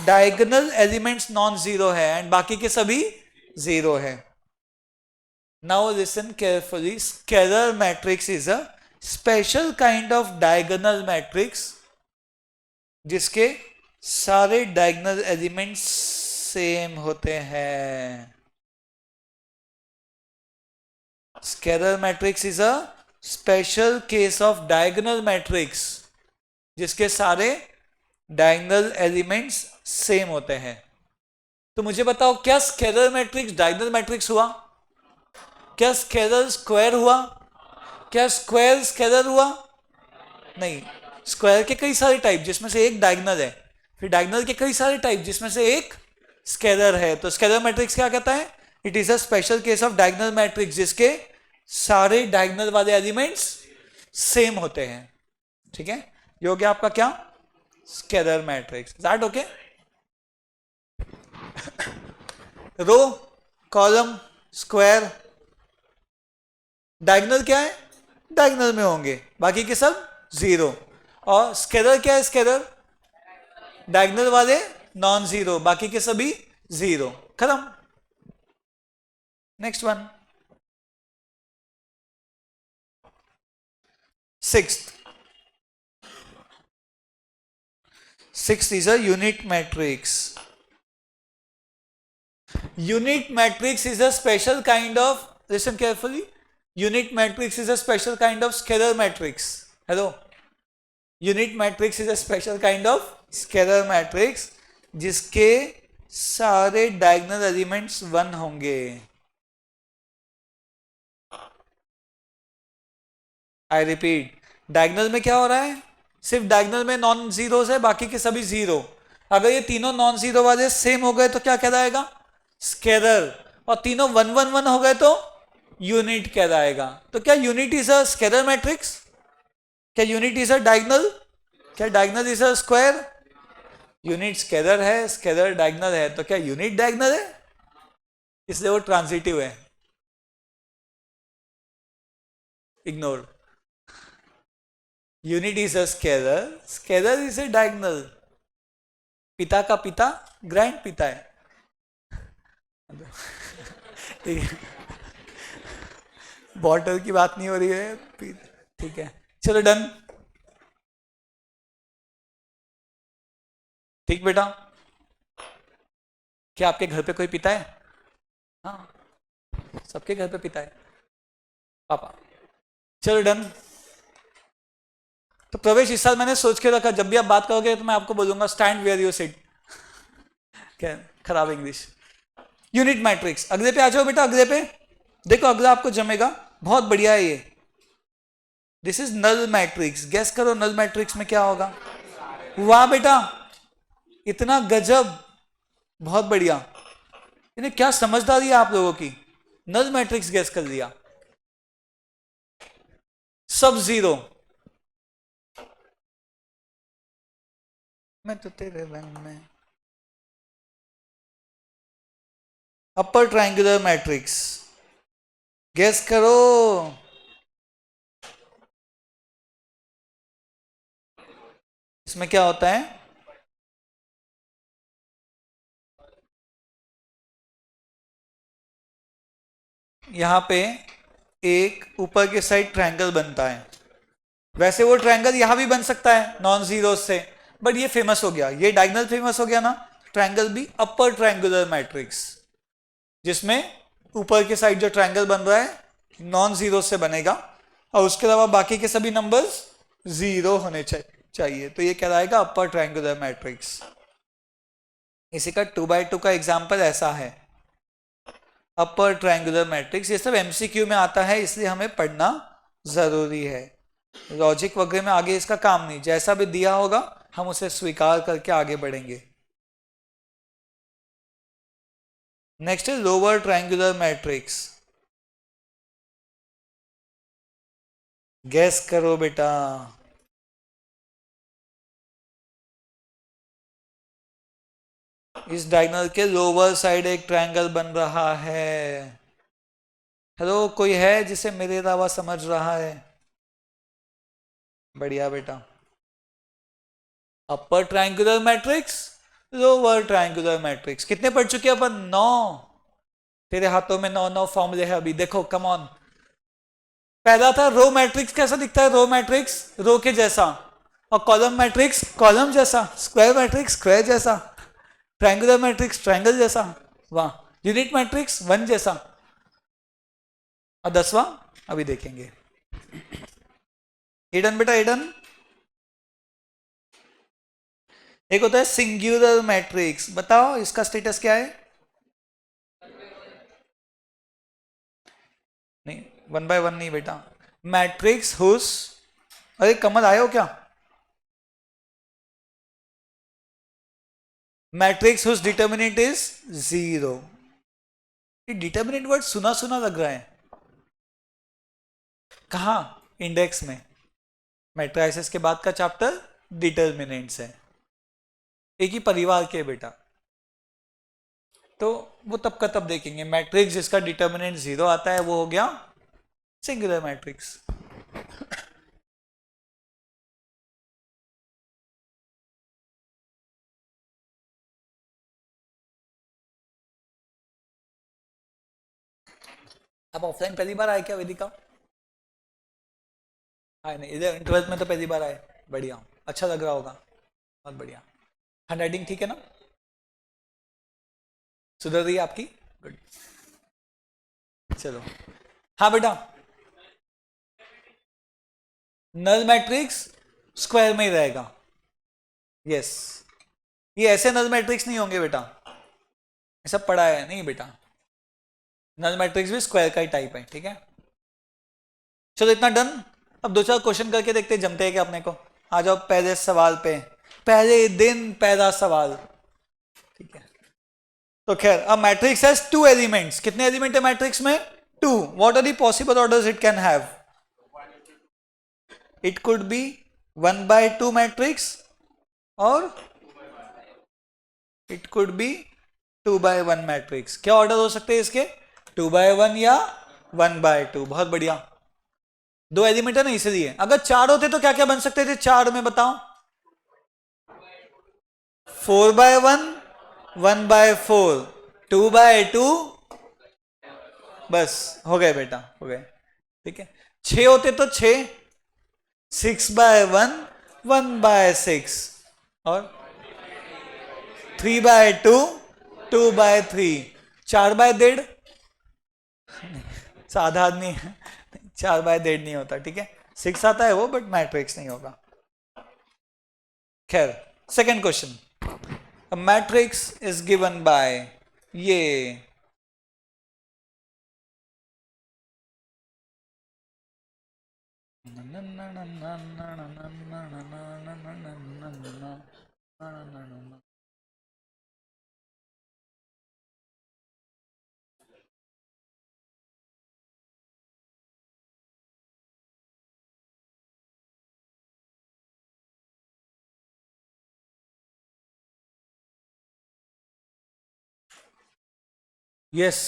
Speaker 1: डायगोनल एलिमेंट्स नॉन जीरो है एंड बाकी के सभी जीरो है। Now listen carefully, scalar matrix is a special kind of diagonal matrix जिसके सारे डायगोनल एलिमेंट्स सेम होते हैं। Scalar matrix is a special case of diagonal matrix जिसके सारे डायगोनल एलिमेंट्स सेम होते हैं। तो मुझे बताओ, क्या स्केलर मैट्रिक्स डायगोनल मैट्रिक्स हुआ? क्या स्केलर स्क्वायर हुआ? क्या स्क्वायर स्केलर हुआ? नहीं। स्क्वायर के कई सारे टाइप जिसमें से एक डायगोनल है, फिर डायगोनल के कई सारे टाइप जिसमें से एक स्केलर है। तो स्केलर मैट्रिक्स क्या कहता है? It is a special case of diagonal matrix जिसके सारे डायगोनल वाले एलिमेंट्स सेम होते हैं। ठीक है, ये हो गया आपका क्या? Scalar matrix. That okay? Row, column, square, diagonal क्या है? डायगोनल में होंगे, बाकी के सब जीरो। और स्केलर क्या है? स्केलर डायगोनल वाले नॉन जीरो, बाकी के सभी जीरो। खत्म। Next one, sixth is a unit matrix. Unit matrix is a special kind of, listen carefully, unit matrix is a special kind of scalar matrix. Hello, unit matrix is a special kind of scalar matrix जिसके सारे diagonal elements 1 होंगे। I repeat, diagonal में क्या हो रहा है? सिर्फ diagonal में नॉन जीरोस है, बाकी के सभी जीरो। अगर ये तीनों नॉन जीरो वाले सेम हो गए तो क्या कहलाएगा? स्केलर। और तीनों 1 1 1 हो गए तो यूनिट कहलाएगा। तो क्या unit is a scalar matrix? क्या यूनिट इज अ डायगोनल? क्या diagonal is a square? Unit scalar है, स्केलर डायगोनल है, तो क्या यूनिट डायगोनल है? इसलिए वो ट्रांजिटिव है। Ignore. Unit is a scalar, scalar is a diagonal. पिता का पिता ग्रैंड पिता है। ठीक है, बॉटल की बात नहीं हो रही है। ठीक है, चलो डन। ठीक बेटा, क्या आपके घर पे कोई पिता है? हाँ, सबके घर पे पिता है, पापा। चलो डन। तो प्रवेश, इस साल मैंने सोच के रखा जब भी आप बात करोगे तो मैं आपको बोलूंगा स्टैंड वेयर यू सिट। क्या खराब इंग्लिश। यूनिट मैट्रिक्स, अगले पे आ जाओ बेटा, अगले पे देखो, अगला आपको जमेगा, बहुत बढ़िया है ये। This is null matrix. Guess करो नल मैट्रिक्स में क्या होगा? वाह बेटा, इतना गजब, बहुत बढ़िया। इन्हें क्या समझदारी है आप लोगों की, नल मैट्रिक्स गेस कर लिया। सब जीरो। मैं तो तेरे रंग में। अपर ट्रायंगुलर मैट्रिक्स, गेस करो। इसमें क्या होता है? यहां पे एक ऊपर के साइड ट्रायंगल बनता है। वैसे वो ट्रायंगल यहां भी बन सकता है नॉन जीरो से, बट ये फेमस हो गया, ये डायगोनल फेमस हो गया ना। ट्रायंगल भी अपर ट्रायंगुलर मैट्रिक्स, जिसमें ऊपर के साइड जो ट्रायंगल बन रहा है नॉन जीरो से बनेगा और उसके अलावा बाकी के सभी नंबर्स जीरो होने चाहिए। तो ये कहलाएगा अपर ट्रायंगुलर मैट्रिक्स। इसी का 2/2 का एग्जाम्पल ऐसा है, अपर ट्रायंगुलर मैट्रिक्स। ये सब एमसीक्यू में आता है, इसलिए हमें पढ़ना जरूरी है। लॉजिक वगैरह में आगे इसका काम नहीं, जैसा भी दिया होगा हम उसे स्वीकार करके आगे बढ़ेंगे। नेक्स्ट है लोअर ट्रायंगुलर मैट्रिक्स। गैस करो बेटा। इस डायगोनल के लोअर साइड एक ट्रायंगल बन रहा है। हेलो, कोई है जिसे मेरे अलावा समझ रहा है? बढ़िया बेटा। Upper triangular matrix, lower triangular matrix, कितने पढ़ चुके हैं अपन? 9। तेरे हाथों में 9 फॉर्मूले हैं अभी, देखो कम ऑन। पहला था रो मैट्रिक्स, कैसा दिखता है रो मैट्रिक्स? रो के जैसा। और कॉलम मैट्रिक्स कॉलम जैसा, स्क्वायर मैट्रिक्स स्क्वायर जैसा, ट्रायंगुलर मैट्रिक्स ट्रायंगल जैसा। वाह। यूनिट मैट्रिक्स वन जैसा। और 10वां अभी देखेंगे। एडन बेटा एडन, एक होता है सिंगुलर मैट्रिक्स, बताओ इसका स्टेटस क्या है? नहीं, 1 by 1 नहीं बेटा। मैट्रिक्स हुस, अरे कमल आए हो क्या? Matrix whose determinant is 0। ये डिटर्मिनेंट वर्ड सुना सुना लग रहा है। कहा? इंडेक्स में। मैट्रिसेस के बाद का चैप्टर डिटर्मिनेंट्स है, एक ही परिवार के बेटा। तो वो तब का तब देखेंगे। मैट्रिक्स जिसका डिटर्मिनेंट 0 आता है वो हो गया सिंगुलर मैट्रिक्स। आप ऑफलाइन पहली बार आए क्या वेदिका? आए नहीं, इधर 12th में तो पहली बार आए। बढ़िया, अच्छा लग रहा होगा, बहुत बढ़िया। हैंड राइटिंग ठीक है ना? सुधर रही है आपकी? गुड। चलो, हाँ बेटा। नल मैट्रिक्स स्क्वायर में ही रहेगा। यस, ये ऐसे नल मैट्रिक्स नहीं होंगे बेटा, ऐसा पढ़ा है नहीं बेटा। नल मैट्रिक्स भी स्क्वायर का ही टाइप है, ठीक है। चलो इतना डन। अब 2-4 क्वेश्चन करके देखते हैं जमते हैं क्या अपने को। आ जाओ पहले सवाल पे, पहले दिन पहला सवाल, ठीक है। तो खैर, अब मैट्रिक्स हैज 2 एलिमेंट्स। कितने एलिमेंट है मैट्रिक्स में? 2। What are the possible orders it can have? It could be 1 by 2 matrix और it could be 2 by 1 matrix. क्या ऑर्डर हो सकते हैं इसके? 2 by 1 या 1 by 2। बहुत बढ़िया। 2 एलिमेंट है ना इसलिए। अगर 4 होते तो क्या क्या बन सकते थे 4 में, बताओ? 4 by 1, 1 by 4, 2 by 2, बस हो गए बेटा, हो गए। ठीक है। 6 होते तो 6, 6 by 1, 1 by 6, और 3 by 2, 2 by 3, 4 by 1.5। साधा आदमी 4 by 1.5 नहीं होता, ठीक है। 6 आता है वो, बट मैट्रिक्स नहीं होगा। खैर, second question. A matrix is given by ये यस।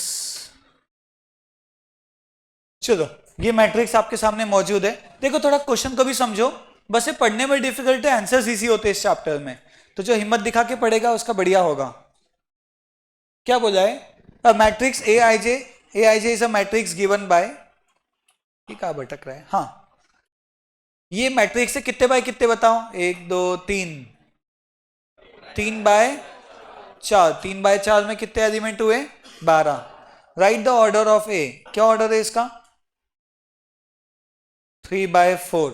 Speaker 1: चलो, ये मैट्रिक्स आपके सामने मौजूद है। देखो थोड़ा क्वेश्चन को भी समझो, बस ये पढ़ने में डिफिकल्ट है, आंसर्स इजी होते हैं इस चैप्टर में। तो जो हिम्मत दिखा के पढ़ेगा उसका बढ़िया होगा। क्या बोला है? Matrix A I J is a matrix given by, ये कहा भटक रहा है, हाँ। ये मैट्रिक्स है कितने बाय कितने बताओ? 1 2 3, 3 बाय 4, 3 बाय 4 में कितने एलिमेंट हुए? 12। राइट द ऑर्डर ऑफ ए। क्या ऑर्डर है इसका? 3 by 4।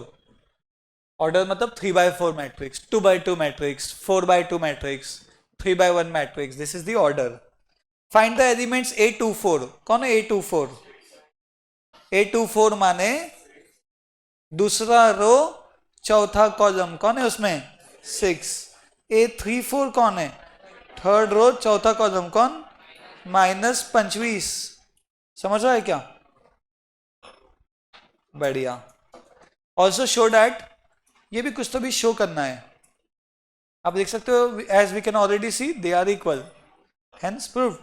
Speaker 1: ऑर्डर मतलब 3 by 4 matrix, 2 by 2 matrix, 4 by 2 matrix, 3 by 1 matrix. This is the order. Find the elements A24। कौन है A24? A24 माने दूसरा रो चौथा कॉलम। कौन है उसमें? 6। A34 कौन है? थर्ड रो चौथा कॉलम। कौन? -25। समझ रहा है क्या? बढ़िया। ऑल्सो शो डैट, ये भी कुछ तो भी शो करना है। आप देख सकते हो, as we can already see they are equal, hence proved.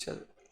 Speaker 1: चलो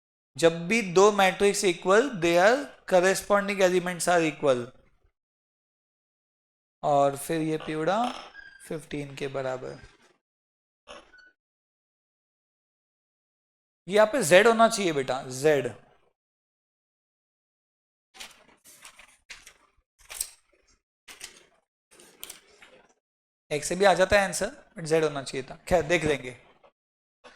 Speaker 1: जब भी दो matrix equal their corresponding elements are equal, और फिर ये पिवड़ा 15 के बराबर। ये यहाँ पे z होना चाहिए बेटा, z। x से भी आ जाता है आंसर, बट z होना चाहिए था। खैर देख लेंगे।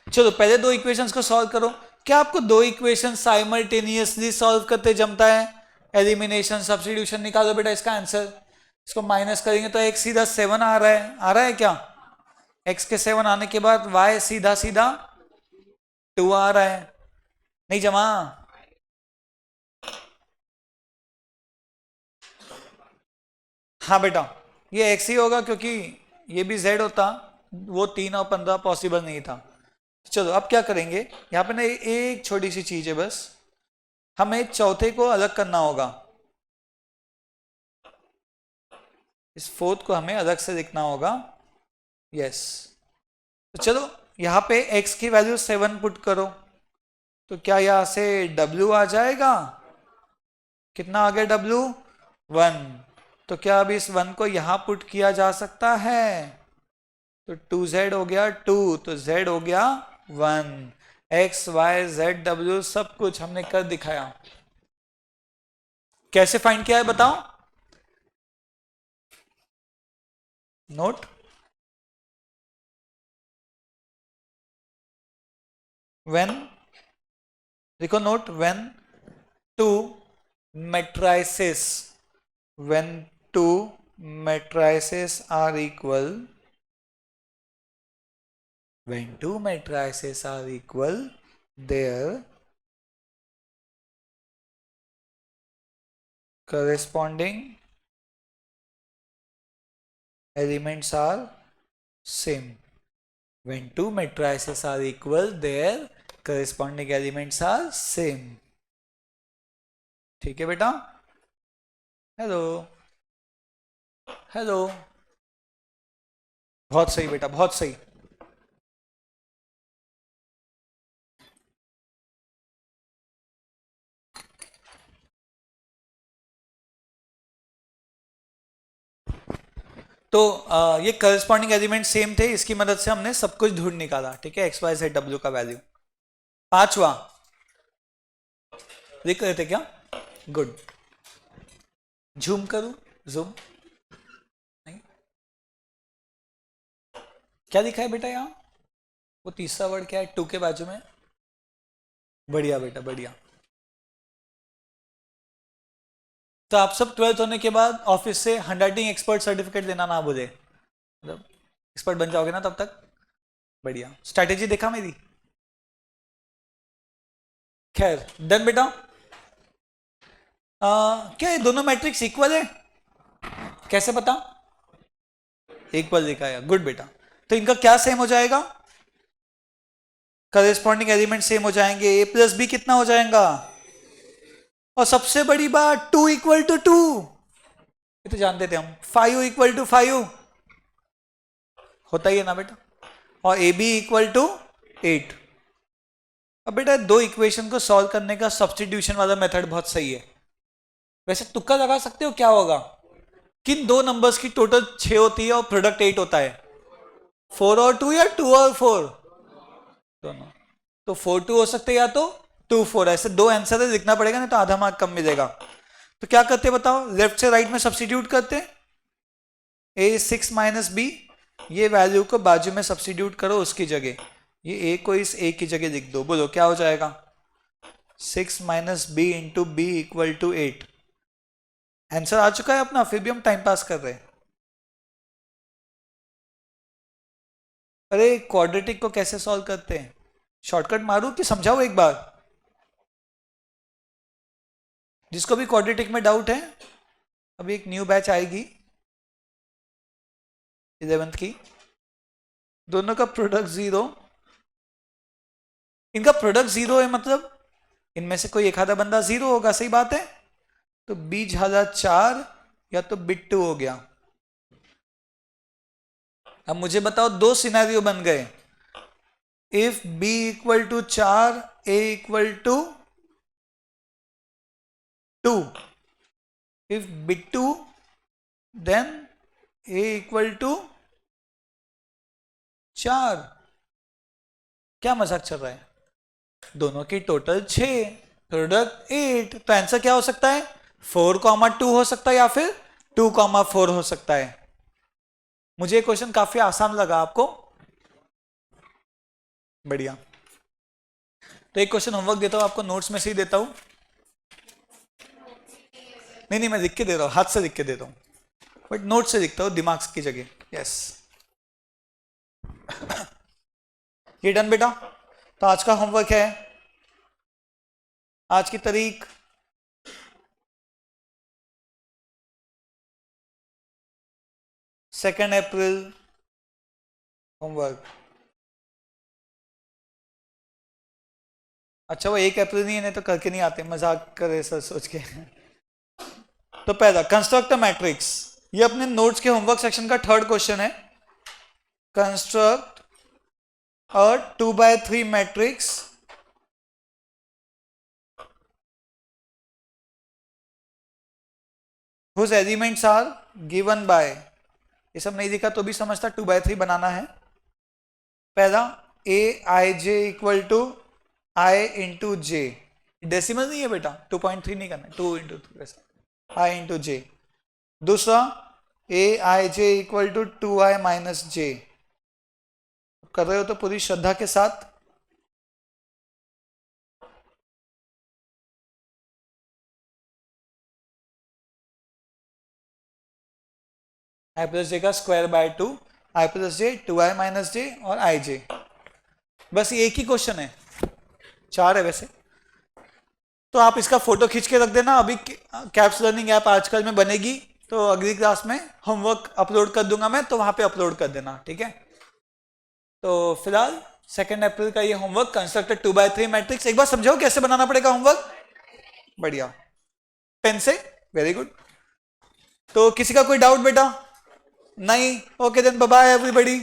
Speaker 1: चलो पहले दो इक्वेशंस को सॉल्व करो। क्या आपको दो इक्वेशन साइमल्टेनियसली सॉल्व करते जमता है? एलिमिनेशन, सब्स्टिट्यूशन निकालो बेटा इसका आंसर। इसको माइनस करेंगे तो x सीधा 7 आ रहा है, आ रहा है क्या? x के 7 आने के बाद y सीधा सीधा 2 आ रहा है, नहीं जमा? हाँ बेटा, ये x ही होगा क्योंकि ये भी z होता, वो 3 और 15 पॉसिबल नहीं था। चलो अब क्या करेंगे, यहाँ पे ना एक छोटी सी चीज है बस, हमें चौथे को अलग करना होगा। इस फोर्थ को हमें अलग से लिखना होगा। यस, तो चलो यहाँ पे x की वैल्यू 7 पुट करो, तो क्या यहाँ से w आ जाएगा? कितना आ गया w? 1। तो क्या अब इस 1 को यहाँ पुट किया जा सकता है? तो 2z हो गया 2, तो z हो गया 1। x y z w सब कुछ हमने कर दिखाया। कैसे फाइंड किया है बताओ? नोट, व्हेन, देखो note, when two matrices, when two matrices are equal, when two matrices are equal, their corresponding elements are same. When two matrices are equal, their corresponding elements are same. ठीक है बेटा? Hello hello, बहुत सही बेटा, बहुत सही। तो ये करस्पॉन्डिंग एलिमेंट सेम थे, इसकी मदद से हमने सब कुछ ढूंढ निकाला। ठीक है, एक्स वाई जेड डब्ल्यू का वैल्यू। पांचवा लिख रहे थे क्या? गुड। जूम करूं? जूम नहीं, क्या लिखा है बेटा यहाँ? वो तीसरा वर्ड क्या है टू के बाजू में? बढ़िया बेटा, बढ़िया। तो आप सब 12th होने के बाद ऑफिस से हैंडराइटिंग एक्सपर्ट सर्टिफिकेट देना ना भूले, मतलब एक्सपर्ट बन जाओगे ना तब तक। बढ़िया स्ट्रैटेजी देखा मेरी। खैर डन बेटा। क्या ये दोनों मैट्रिक्स इक्वल है? कैसे पता? इक्वल लिखा है, गुड बेटा। तो इनका क्या सेम हो जाएगा? करेस्पॉन्डिंग एलिमेंट सेम हो जाएंगे। a प्लस बी कितना हो जाएगा? और सबसे बड़ी बात 2 इक्वल टू 2, ये तो जानते थे हम। 5 इक्वल टू 5 होता ही है ना बेटा, और ए बी इक्वल टू 8। अब बेटा दो इक्वेशन को सॉल्व करने का सब्स्टिट्यूशन वाला मेथड बहुत सही है। वैसे तुक्का लगा सकते हो क्या होगा? किन दो नंबर्स की टोटल 6 होती है और प्रोडक्ट 8 होता है? 4 और 2 या 2 और 4? दोनों। तो 4 2 हो सकते या तो 2 4, ऐसे दो आंसर है, लिखना पड़ेगा नहीं तो आधा मार्क कम मिलेगा। तो क्या करते बताओ, लेफ्ट से राइट में सब्स्टिट्यूट करते। a 6 माइनस बी, ये वैल्यू को बाजू में सब्स्टिट्यूट करो उसकी जगह, ये a को इस a की जगह लिख दो। बोलो क्या हो जाएगा? 6 minus B into B equal to 8। Answer आ चुका है अपना, फिर भी हम टाइम पास कर रहे हैं। अरे क्वाड्रेटिक को कैसे सॉल्व करते हैं? शॉर्टकट मारू कि समझाओ एक बार? जिसको भी क्वाड्रेटिक में डाउट है, अभी एक न्यू बैच आएगी 11th की, दोनों का प्रोडक्ट 0। इनका प्रोडक्ट 0 है, मतलब इनमें से कोई एक आधा बंदा 0 होगा, सही बात है। तो b झाला 4 या तो बिट 2 हो गया। अब मुझे बताओ, दो सिनेरियो बन गए। If b equal to 4 a equal to 2, if bit 2 then a equal to 4। क्या मजाक चल रहा है? दोनों की टोटल 6, प्रोडक्ट 8, तो आंसर क्या हो सकता है? 4,2 हो सकता है या फिर 2,4 हो सकता है। मुझे क्वेश्चन काफी आसान लगा आपको? बढ़िया। तो एक क्वेश्चन होमवर्क देता हूं आपको, नोट्स में से ही देता हूं। नहीं, मैं लिख के दे रहा हूं, हाथ से लिख के देता हूं, बट नोट से लिखता हूं दिमाग की जगह। यस। ये डन बेटा। तो आज का होमवर्क है, आज की तारीख 2 अप्रैल। होमवर्क, अच्छा वो 1 अप्रैल नहीं है, नहीं तो करके नहीं आते, मजाक करे सर सोच के। तो पहला कंस्ट्रक्ट अ मैट्रिक्स, ये अपने नोट्स के होमवर्क सेक्शन का 3rd क्वेश्चन है। Construct a 2x3 matrix whose elements are given by, ये सब नहीं दिखा तो भी समझता 2x3 बनाना है। पहला a i j equal to i into J, decimal नहीं है बेटा, 2.3 नहीं करना, 2 इंटू i इंटू जे। दूसरा a i j equal to 2i minus J. कर रहे हो तो पूरी श्रद्धा के साथ। i प्लस जे का square by 2, i plus J 2i minus J और i जे। बस ये एक ही क्वेश्चन है, 4 है वैसे। तो आप इसका फोटो खींच के रख देना, अभी कैप्स लर्निंग ऐप आजकल में बनेगी, तो अगली क्लास में होमवर्क अपलोड कर दूंगा मैं, तो वहां पे अपलोड कर देना, ठीक है। तो फिलहाल 2 अप्रैल का ये होमवर्क कंस्ट्रक्टेड 2x3 मैट्रिक्स, एक बार समझाओ कैसे बनाना पड़ेगा होमवर्क। बढ़िया, पेन से, वेरी गुड। तो किसी का कोई डाउट बेटा? नहीं? Okay then bye bye everybody.